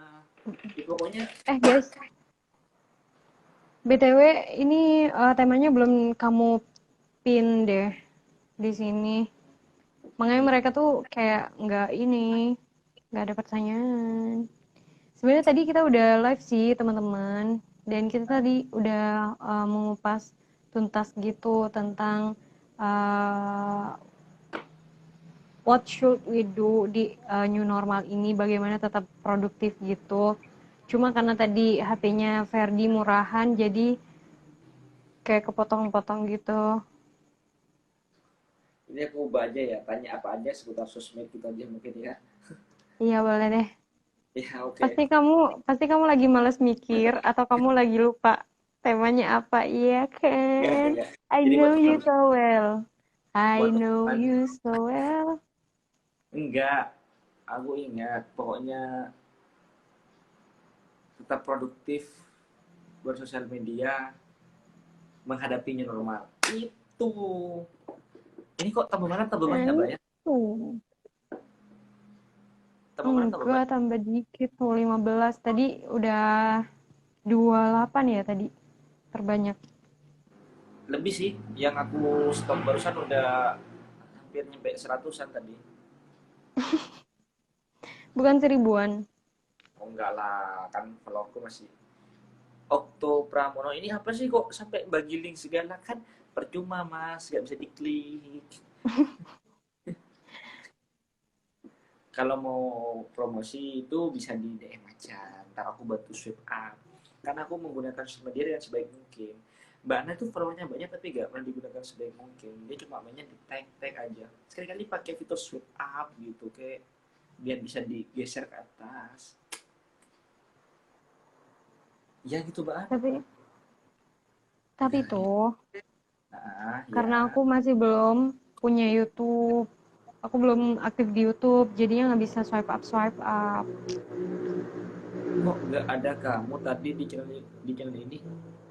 Ya, pokoknya Guys, BTW ini temanya belum kamu pin deh di sini. Makanya mereka tuh kayak nggak ada pertanyaan. Sebenarnya tadi kita udah live sih teman-teman, dan kita tadi udah mengupas tuntas gitu tentang uh, what should we do di new normal ini, bagaimana tetap produktif gitu. Cuma karena tadi HP-nya Ferdi murahan, jadi kayak kepotong-potong gitu. ini aku ubah aja ya, tanya apa aja seputar sosmed kita aja mungkin ya. Iya boleh deh. Ya oke. Pasti kamu lagi males mikir atau kamu lagi lupa temanya apa, iya Enggak, kan? enggak. I Jadi know buat you teman, so well. I buat know teman, you so well. enggak, aku ingat pokoknya tetap produktif bersosial media, menghadapi new normal. Itu. Ini kok tambah mana tambah Nah, banyak, Mbak ya? itu. Tambah mana tambah Enggak, banyak. tambah dikit tuh 15. Tadi udah 28 ya tadi terbanyak. Lebih sih, yang aku stop barusan udah hampir nyampe 100-an tadi. Bukan 1000-an. Oh enggak lah, kan kalau aku masih Okto Pramono ini apa sih kok sampai bagi link segala kan percuma mas, nggak bisa diklik. Kalau mau promosi itu bisa di DM aja, ntar aku bantu swipe up. Karena aku menggunakan sosial media dengan sebaik mungkin. Mbak Ana tuh followernya banyak tapi nggak pernah digunakan sebaik mungkin. Dia cuma mainnya di tag aja. Sekali-kali pakai fitur swipe up gitu, kayak biar bisa digeser ke atas. Ya gitu Mbak Ana. Tapi tuh Nah, karena ya. aku masih belum punya YouTube, aku belum aktif di YouTube, jadinya nggak bisa swipe up. Kok nggak ada kamu tadi di channel ini?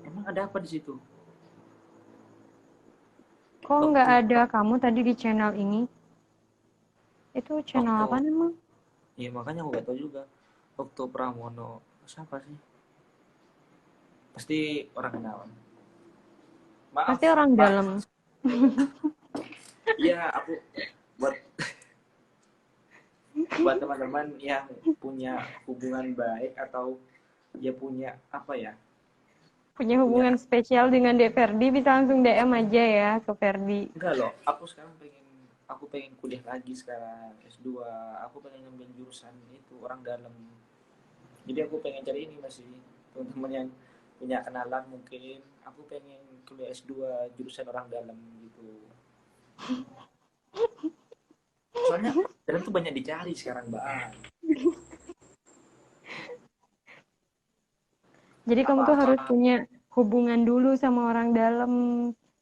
Emang ada apa di situ? Kok nggak Waktu ada kamu tadi di channel ini? Itu channel waktu apa emang? ya makanya aku nggak tahu juga. Waktu Pramono siapa sih? Pasti orang kenalan. Pasti Maaf, orang Pak. dalam. Iya, aku buat buat teman-teman yang punya hubungan baik atau ya punya apa ya? Punya Punya hubungan spesial dengan Dek Ferdi, bisa langsung DM aja ya ke Ferdi. enggak loh. Aku pengen kuliah lagi sekarang S2. Aku pengen ngambil jurusan itu orang dalam. Jadi aku pengen cari ini masih teman-teman yang punya kenalan mungkin aku pengen kuliah S2 jurusan orang dalam gitu. Soalnya dalam tuh banyak dicari sekarang Mbak. Jadi kamu tuh harus Apa-apa. punya hubungan dulu sama orang dalam,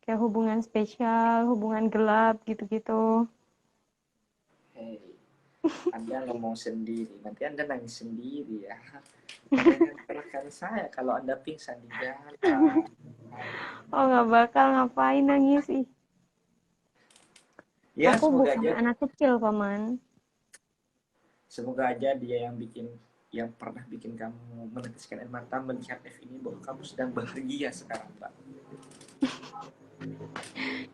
kayak hubungan spesial, hubungan gelap gitu-gitu. Hei, Anda ngomong sendiri, nanti Anda nangis sendiri ya. Jangan salahkan saya kalau Anda pingsan di jalan. Oh, nggak bakal, ngapain nangis ih. Ya, Aku semoga bukan aja anak kecil, Paman. semoga aja dia yang pernah bikin kamu meneteskan air mata melihat F ini bahwa kamu sedang bahagia sekarang, Mbak.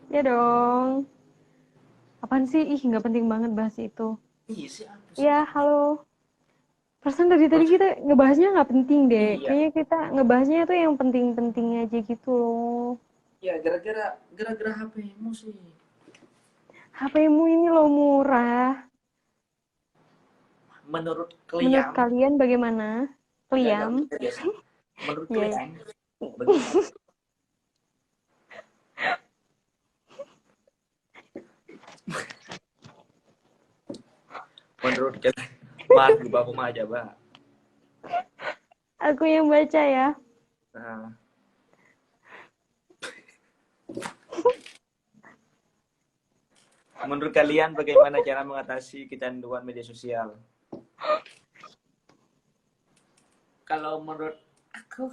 Ya dong. Apaan sih? Ih, nggak penting banget bahas itu. Iya sih apa sih? Ya, halo. Perasaan dari tadi Harus kita ngebahasnya nggak penting deh. iya. Kayaknya kita ngebahasnya tuh yang penting-penting aja gitu loh. Ya gara-gara HP-mu sih. HP-mu ini loh murah. Menurut Menurut kalian, kalian bagaimana? enggak Kliam? bisa biasa. Menurut Iya, ya. kalian bagaimana? Menurut kalian, mas lupa aku mah aja, Mbak. Aku yang baca ya. Nah, menurut kalian bagaimana cara mengatasi kecanduan media sosial? Kalau menurut aku,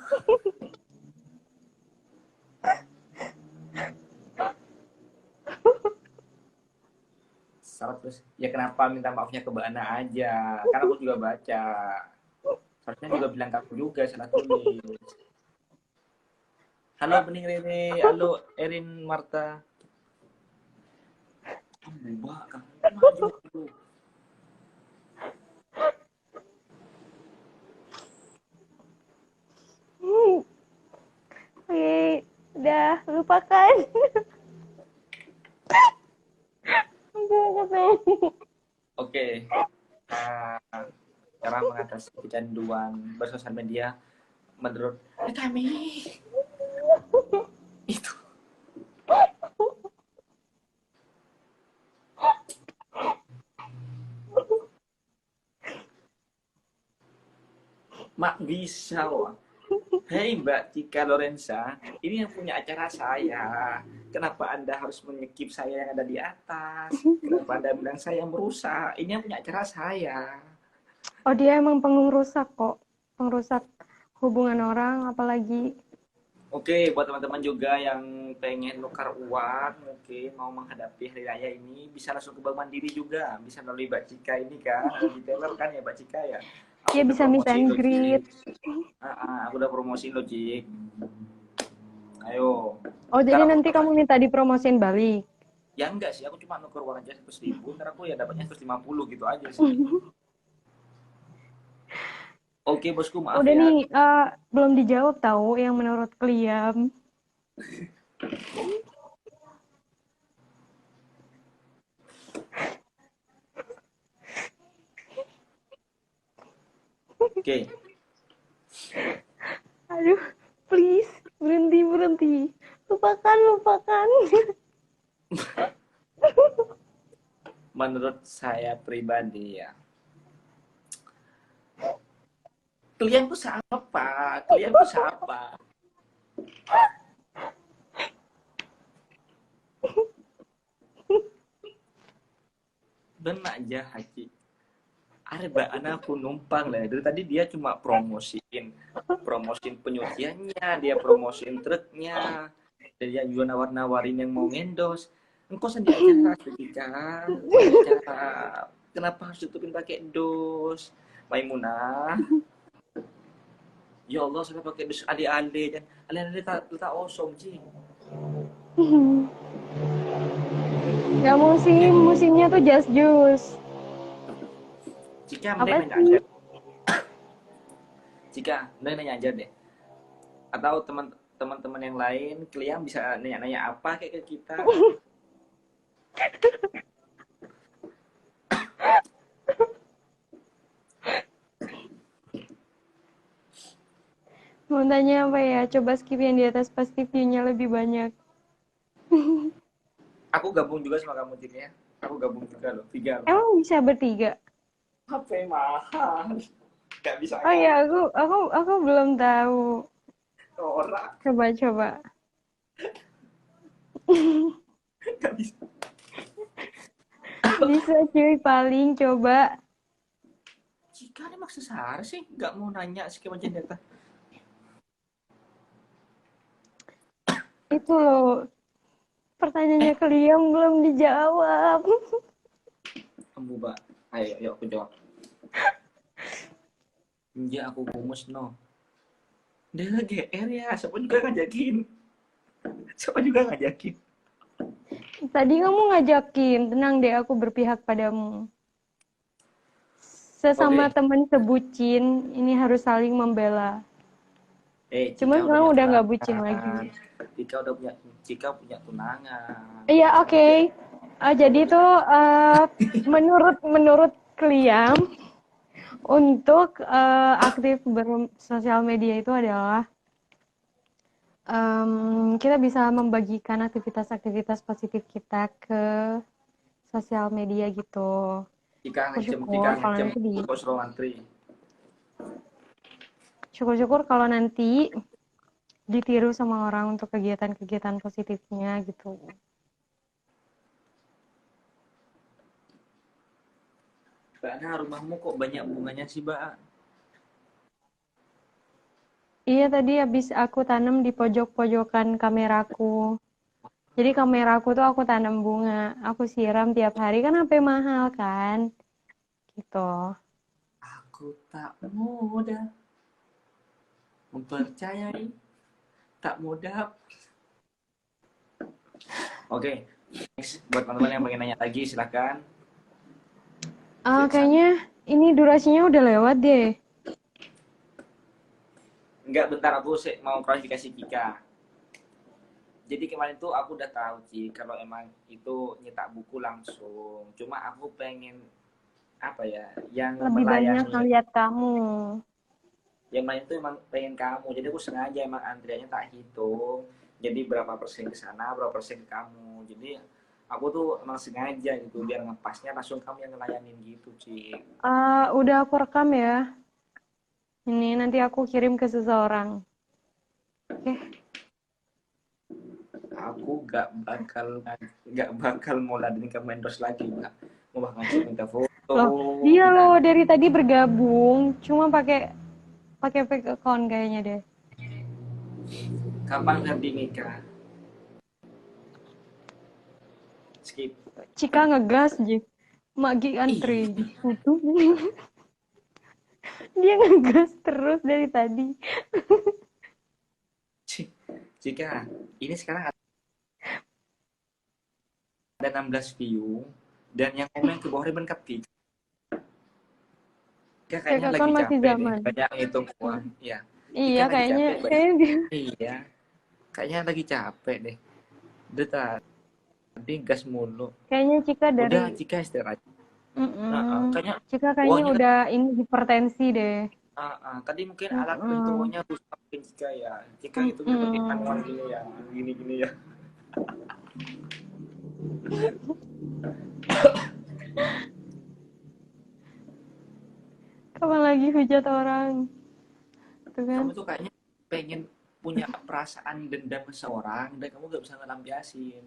salah terus. Ya kenapa minta maafnya ke Mbak Ana aja? Kan aku juga baca. Seharusnya juga bilang ke aku juga salah tulis. Halo Bening Rere, halo Erin Marta. Mbak, kamu maju dulu. Oke, udah lupakan. Aku mau ketemu. Oke, nah, cara mengatasi kecanduan bersosial media menurut kami itu mak bisa wah. Hei Mbak Cika Lorenza, ini yang punya acara saya. Kenapa Anda harus menyekip saya yang ada di atas? Kenapa Anda bilang saya merusak? Ini yang punya acara saya. Oh, dia emang pengrusak kok. Pengrusak hubungan orang, apalagi Oke, buat teman-teman juga yang pengen nukar uang, mungkin mau menghadapi hari raya ini, bisa langsung ke Bank Mandiri juga. Bisa melalui Mbak Cika ini kan, retailer kan ya Mbak Cika ya. Ya Aku udah bisa meet promosiin and loh, greet. Cik. Aku udah promosiin loh, Cik. Ayo. Oh, Ntar jadi aku nanti bakal, kamu minta dipromosin balik. ya enggak sih, aku cuma nuker uang aja 100.000, ntar aku ya dapatnya 150 gitu aja sih. Oke bosku, maaf Udah ya. nih, belum dijawab tahu yang menurut Kliam. Oke, Aduh, please, berhenti, berhenti. Lupakan, lupakan. menurut saya pribadi ya, kalian tuh siapa? Kalian tuh siapa? Benak aja Haji. Areba aku numpang lah. Dari tadi dia cuma promosiin penyuciannya, dia promosiin truknya, dan dia juga nawar-nawarin yang mau ngendos. Engkau sendiri acara ketika di acara, kenapa harus tutupin pakai dos? Maimunah, ya Allah sampai pakai dos ade-ade dan ade-ade tak osong sih. Gak musim, musimnya tuh just juice. Jika Apa mending nanya aja, sih? nanya aja deh. Atau teman-teman yang lain, kalian bisa nanya-nanya apa kayak ke kita. Mau tanya apa ya? Coba skip yang di atas pasti view-nya lebih banyak. Aku gabung juga sama kamu timnya. Aku gabung juga loh, 3 loh. Emang bisa bertiga? HP mahal. Gak bisa Oh ya, kan? aku belum tahu. Orang Coba-coba. gak bisa. Bisa cuy, paling coba. Jika ini maksud Sahar sih gak mau nanya skema data. Itu loh, pertanyaannya ke Liam belum dijawab. Kamu mbak, ayo aku jawab. Ya aku kumus no. Dia GR ya, siapa juga ngajakin. Siapa juga ngajakin. Tadi kamu ngajakin, tenang deh aku berpihak padamu. Sesama Oke, teman sebucin, ini harus saling membela. Cika Cuman udah sekarang punya udah nggak bucin lagi. tunangan. Cika punya tunangan. Iya, oke. Jadi tuh menurut menurut Kliam, untuk aktif bersosial media itu adalah kita bisa membagikan aktivitas-aktivitas positif kita ke sosial media gitu. Cika Syukur-syukur kalau ngecem, nanti di kok suruh antri. syukur-syukur kalau nanti ditiru sama orang untuk kegiatan-kegiatan positifnya gitu. Mbak Ana, rumahmu kok banyak bunganya sih, Mbak? Iya tadi habis aku tanam di pojok-pojokan kameraku. Jadi kameraku tuh aku tanam bunga, aku siram tiap hari kan HP mahal kan, gitu. Aku tak mudah mempercayai, tak mudah. Oke, next. Buat teman-teman yang pengen nanya lagi, silakan. Kayaknya ini durasinya udah lewat deh. Enggak, bentar aku sih mau klarifikasi Cika. Jadi kemarin tuh aku udah tahu sih kalau emang itu nyetak buku langsung. Cuma aku pengen apa ya, yang Lebih banyak melayani, ngeliat kamu. yang lain tuh emang pengen kamu. Jadi aku sengaja emang antriannya tak hitung. Jadi berapa persen ke sana, berapa persen ke kamu. Jadi aku tuh emang sengaja gitu biar ngepasnya langsung kamu yang ngelayanin gitu sih. Udah aku rekam ya. Ini nanti aku kirim ke seseorang. Oke. Aku gak bakal mau ladenin kamu endorse lagi, Mbak. Mau bahkan minta foto, Loh, dia minta. loh dari tadi bergabung, cuma pakai pakai fake account kayaknya deh. Kapan Ferdi nikah? Skip. Cika ngegas aja. Mak Gi antri. Ih, Itu dia ngegas terus dari tadi. jika ini sekarang ada 16 view dan yang komen ke bawah ribbon cupcake. Ya, Kayak kayaknya kakak lagi masih capek deh, zaman. banyak ngitung uang. Iya, Iya Ika lagi kayaknya capek, banyak. kayaknya dia. Iya, kayaknya lagi capek deh. Udah tadi gas mulu. Kayaknya Cika dari Udah, jika istirahat. Nah, mm kayaknya Cika kayaknya uangnya udah ini hipertensi deh. tadi mungkin alat Mm-mm. perhitungannya rusak mungkin jika ya. Jika hitungnya pakai manual Mm-mm. gini ya, gini ya. Kapan lagi hujat orang, tuh kan? Kamu tuh kayaknya pengen punya perasaan dendam ke seorang dan kamu gak bisa ngelampiasin.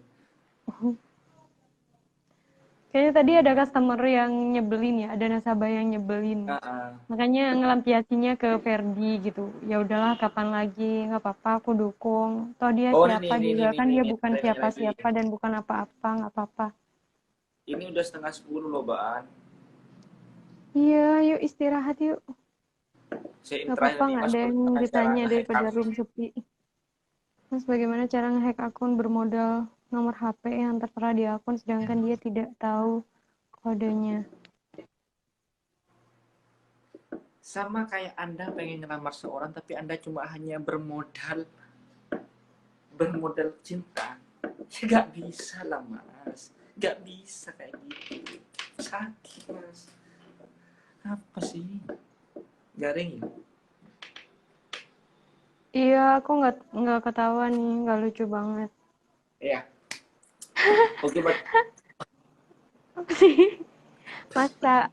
Kayaknya tadi ada customer yang nyebelin ya, ada nasabah yang nyebelin. Uh, uh. Makanya ngelampiasinya ke Ferdi gitu. Ya udahlah, kapan lagi, nggak apa-apa, aku dukung. Toh dia Oh, siapa juga kan, dia bukan ini lagi. siapa-siapa dan bukan apa-apa, nggak apa-apa. Ini udah setengah 10 loh, Baan. Iya, yuk istirahat yuk. Saya ini Nggak terakhir apa-apa, nih, nggak Mas, ada yang bagaimana cara ditanya nge-hack daripada akun. room sepi. Mas, bagaimana cara ngehack akun bermodal nomor HP yang tertera di akun sedangkan dia tidak tahu kodenya? Sama kayak Anda pengen ngelamar seorang, tapi Anda cuma hanya bermodal cinta. Ya gak bisa lah, Mas. Gak bisa kayak gitu. Sakit, Mas. Apa sih? Garing ya? Iya, aku nggak ketawa nih, nggak lucu banget. Iya. Oke, buat Apa sih? Masa?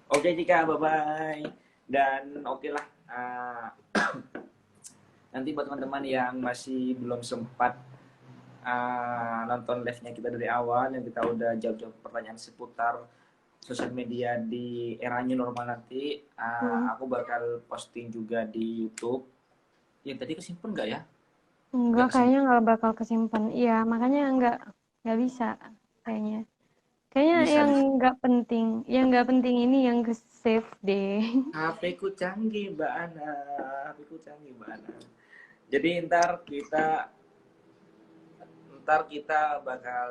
Oke, Cika, bye-bye. Dan oke lah, nanti buat teman-teman yang masih belum sempat nonton live-nya kita dari awal, yang kita udah jawab-jawab pertanyaan seputar sosial media di era new normal nanti, aku bakal posting juga di YouTube. Yang tadi kesimpan nggak ya? Enggak, Nggak kayaknya kesimpan. nggak bakal kesimpan. Iya, makanya nggak bisa kayaknya. Kayaknya Bisa yang di nggak penting ini yang ke save deh. HP ku canggih, Mbak Ana. HP ku canggih, Mbak Ana. Jadi ntar kita bakal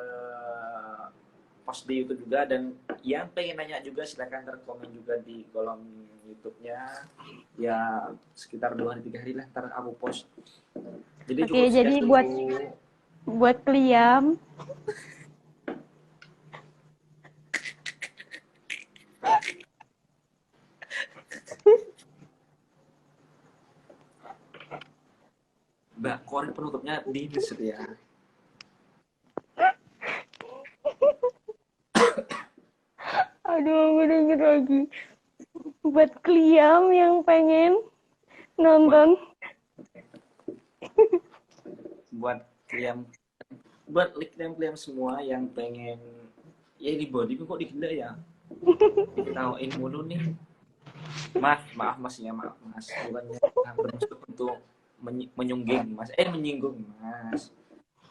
post di YouTube juga, dan yang pengen nanya juga silakan terkomen juga di kolom YouTube-nya. Ya sekitar 2 hari 3 hari lah ntar aku post. Jadi Oke, cukup jadi sekian buat dulu. Kliam, Mbak, korek penutupnya di ya. aduh, gue denger lagi. Buat Kliam yang pengen Buat nonton, buat kalian buat kalian semua yang pengen, ya ini body kok digila ya. Diketawain mulu nih. Maaf mas ya, maaf mas, bukannya bermaksud untuk menyungging mas, menyinggung mas,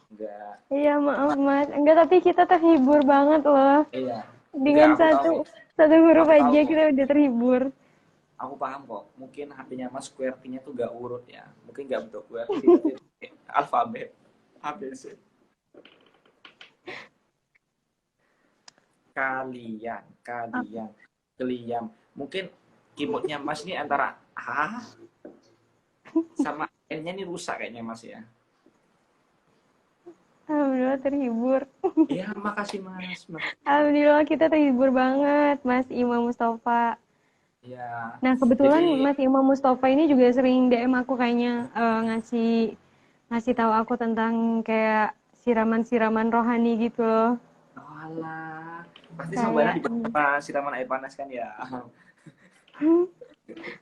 enggak. iya maaf mas. Enggak, tapi kita terhibur banget loh. Iya, enggak, Dengan satu huruf aku tahu aja kok, kita udah terhibur. aku paham kok. Mungkin HP-nya mas QWERTY-nya tuh gak urut ya, mungkin gak bentuk QWERTY tapi alfabet ABC. Kalian mungkin keyboardnya mas ini antara A sama N-nya ini rusak kayaknya mas ya. Alhamdulillah terhibur. Iya, makasih mas. Alhamdulillah kita terhibur banget, Mas Imam Mustafa. Ya, Nah, kebetulan jadi Mas Imam Mustafa ini juga sering DM aku kayaknya ngasih ngasih tahu aku tentang kayak siraman-siraman rohani gitu loh. alah, pasti sama Kayak banyak di siraman air panas kan ya.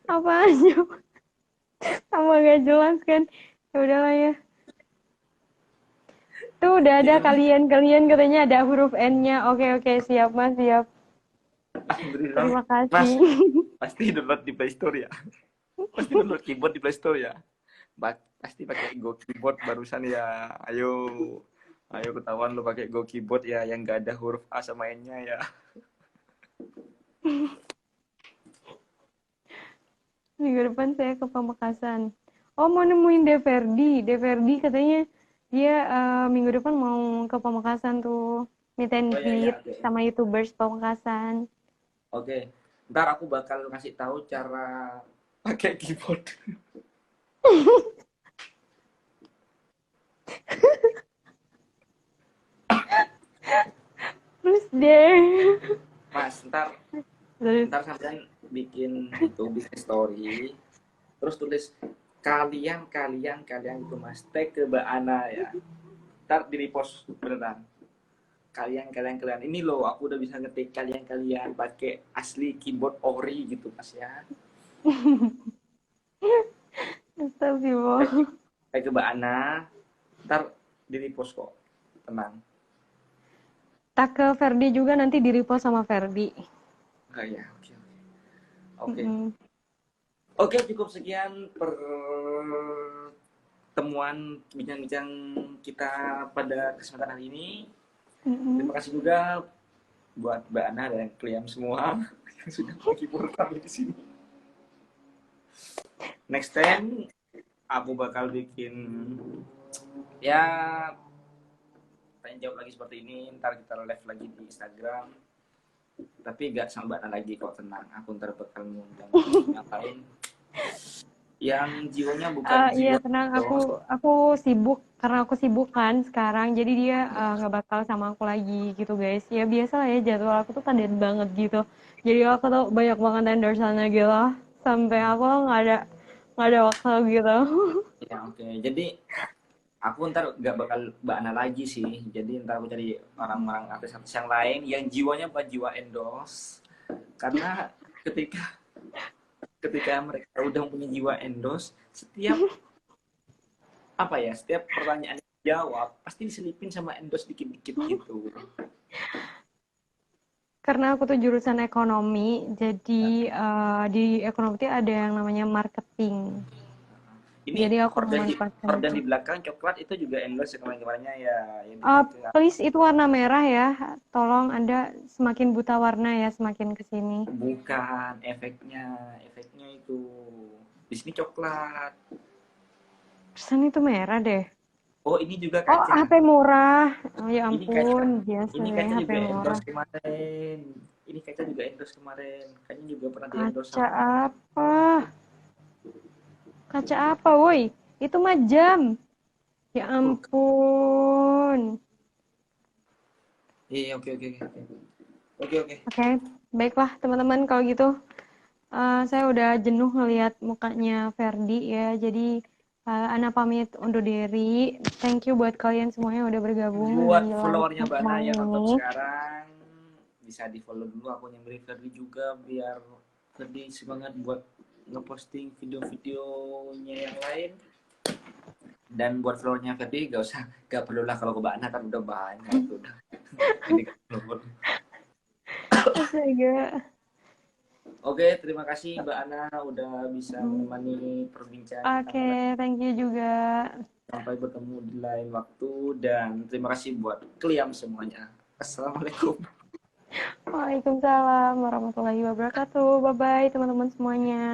apa aja sama gak jelas kan. Ya udahlah ya. Tuh udah ada Jadi mas, kalian katanya ada huruf N-nya. Oke oke siap Mas, siap. alhamdulillah Terima mas, kasih. pasti download di Play Store ya. Pasti download keyboard di Play Store ya. Pasti pakai Go Keyboard barusan ya. Ayo ketahuan lo pakai Go Keyboard ya yang gak ada huruf A sama N-nya ya. Minggu depan saya ke Pamekasan. Oh, mau nemuin Deverdi. Deverdi katanya dia minggu depan mau ke Pamekasan tuh. Meet and Oh ya ya, greet oke. sama YouTubers Pamekasan. Oke. Ntar aku bakal ngasih tahu cara pakai keyboard. Terus deh. Mas, ntar Terus, kalian bikin itu business story, terus tulis kalian itu mas tag ke Mbak Ana ya, ntar di repost beneran. Kalian ini loh aku udah bisa ngetik kalian pakai asli keyboard ori gitu mas ya. astagfirullah. Tag ke Mbak Ana, ntar di repost kok, tenang. Tak ke Ferdi juga nanti di repost sama Ferdi. Oh ya, oke. Mm-mm. Oke, cukup sekian pertemuan bincang-bincang kita pada kesempatan hari ini. Mm-mm. Terima kasih juga buat Mbak Ana dan kalian semua yang sudah menghibur kami di sini. Next time aku bakal bikin ya tanya jawab lagi seperti ini. Ntar kita live lagi di Instagram. Tapi gak sama Mbak Ana lagi kok, tenang. Aku ntar bakal ngundang yang lain yang jiwanya bukan Iya jiwa tenang, dos. aku sibuk karena aku sibuk kan sekarang, jadi dia nggak bakal sama aku lagi gitu guys. Ya biasa lah ya, jadwal aku tuh padat banget gitu. Jadi aku tuh banyak banget endorsannya gitu, sampai aku nggak ada waktu gitu. Ya oke. Jadi aku ntar gak bakal Mbak Ana lagi sih. Jadi ntar aku cari orang-orang artis-artis yang lain yang jiwanya bukan jiwa endorse. Karena ketika ketika mereka udah punya jiwa endorse, setiap setiap pertanyaan yang dijawab pasti diselipin sama endorse dikit-dikit gitu. Karena aku tuh jurusan ekonomi, jadi Nah, di ekonomi itu ada yang namanya marketing. ini Jadi aku memanfaatkan horden itu. di belakang coklat itu juga endorse kemarin-kemarinnya ya yang dipakai. Please itu warna merah ya. Tolong Anda semakin buta warna ya semakin kesini. Bukan efeknya itu di sini coklat. Persen itu merah deh. Oh ini juga Oh, kaca. HP murah. Oh, ya Ini kaca. ampun, biasa Ini deh kaca HP juga murah. endorse kemarin. Ini kaca juga endorse kemarin. Kayaknya juga pernah di endorse Kaca sama. apa? Kaca apa, woi? Itu mah jam. Ya Bukan. ampun. Iya oke. Oke, baiklah teman-teman kalau gitu. Saya udah jenuh ngelihat mukanya Ferdi ya. Jadi Ana pamit undur diri. Thank you buat kalian semuanya yang udah bergabung di Buat live followernya Mbak malam Naya nonton ini. sekarang bisa di follow dulu akunnya Beri Ferdi juga biar Ferdi semangat buat ngeposting video-videonya yang lain. Dan buat followernya Ferdi gak perlu lah kalau ke Mbak Ana kan udah banyak itu udah. Ini kan follower. Astaga. Oke, terima kasih Mbak Ana udah bisa menemani perbincangan kita Oke, thank you juga. sampai bertemu di lain waktu dan terima kasih buat kalian semuanya. Assalamualaikum. Waalaikumsalam warahmatullahi wabarakatuh. Bye-bye teman-teman semuanya.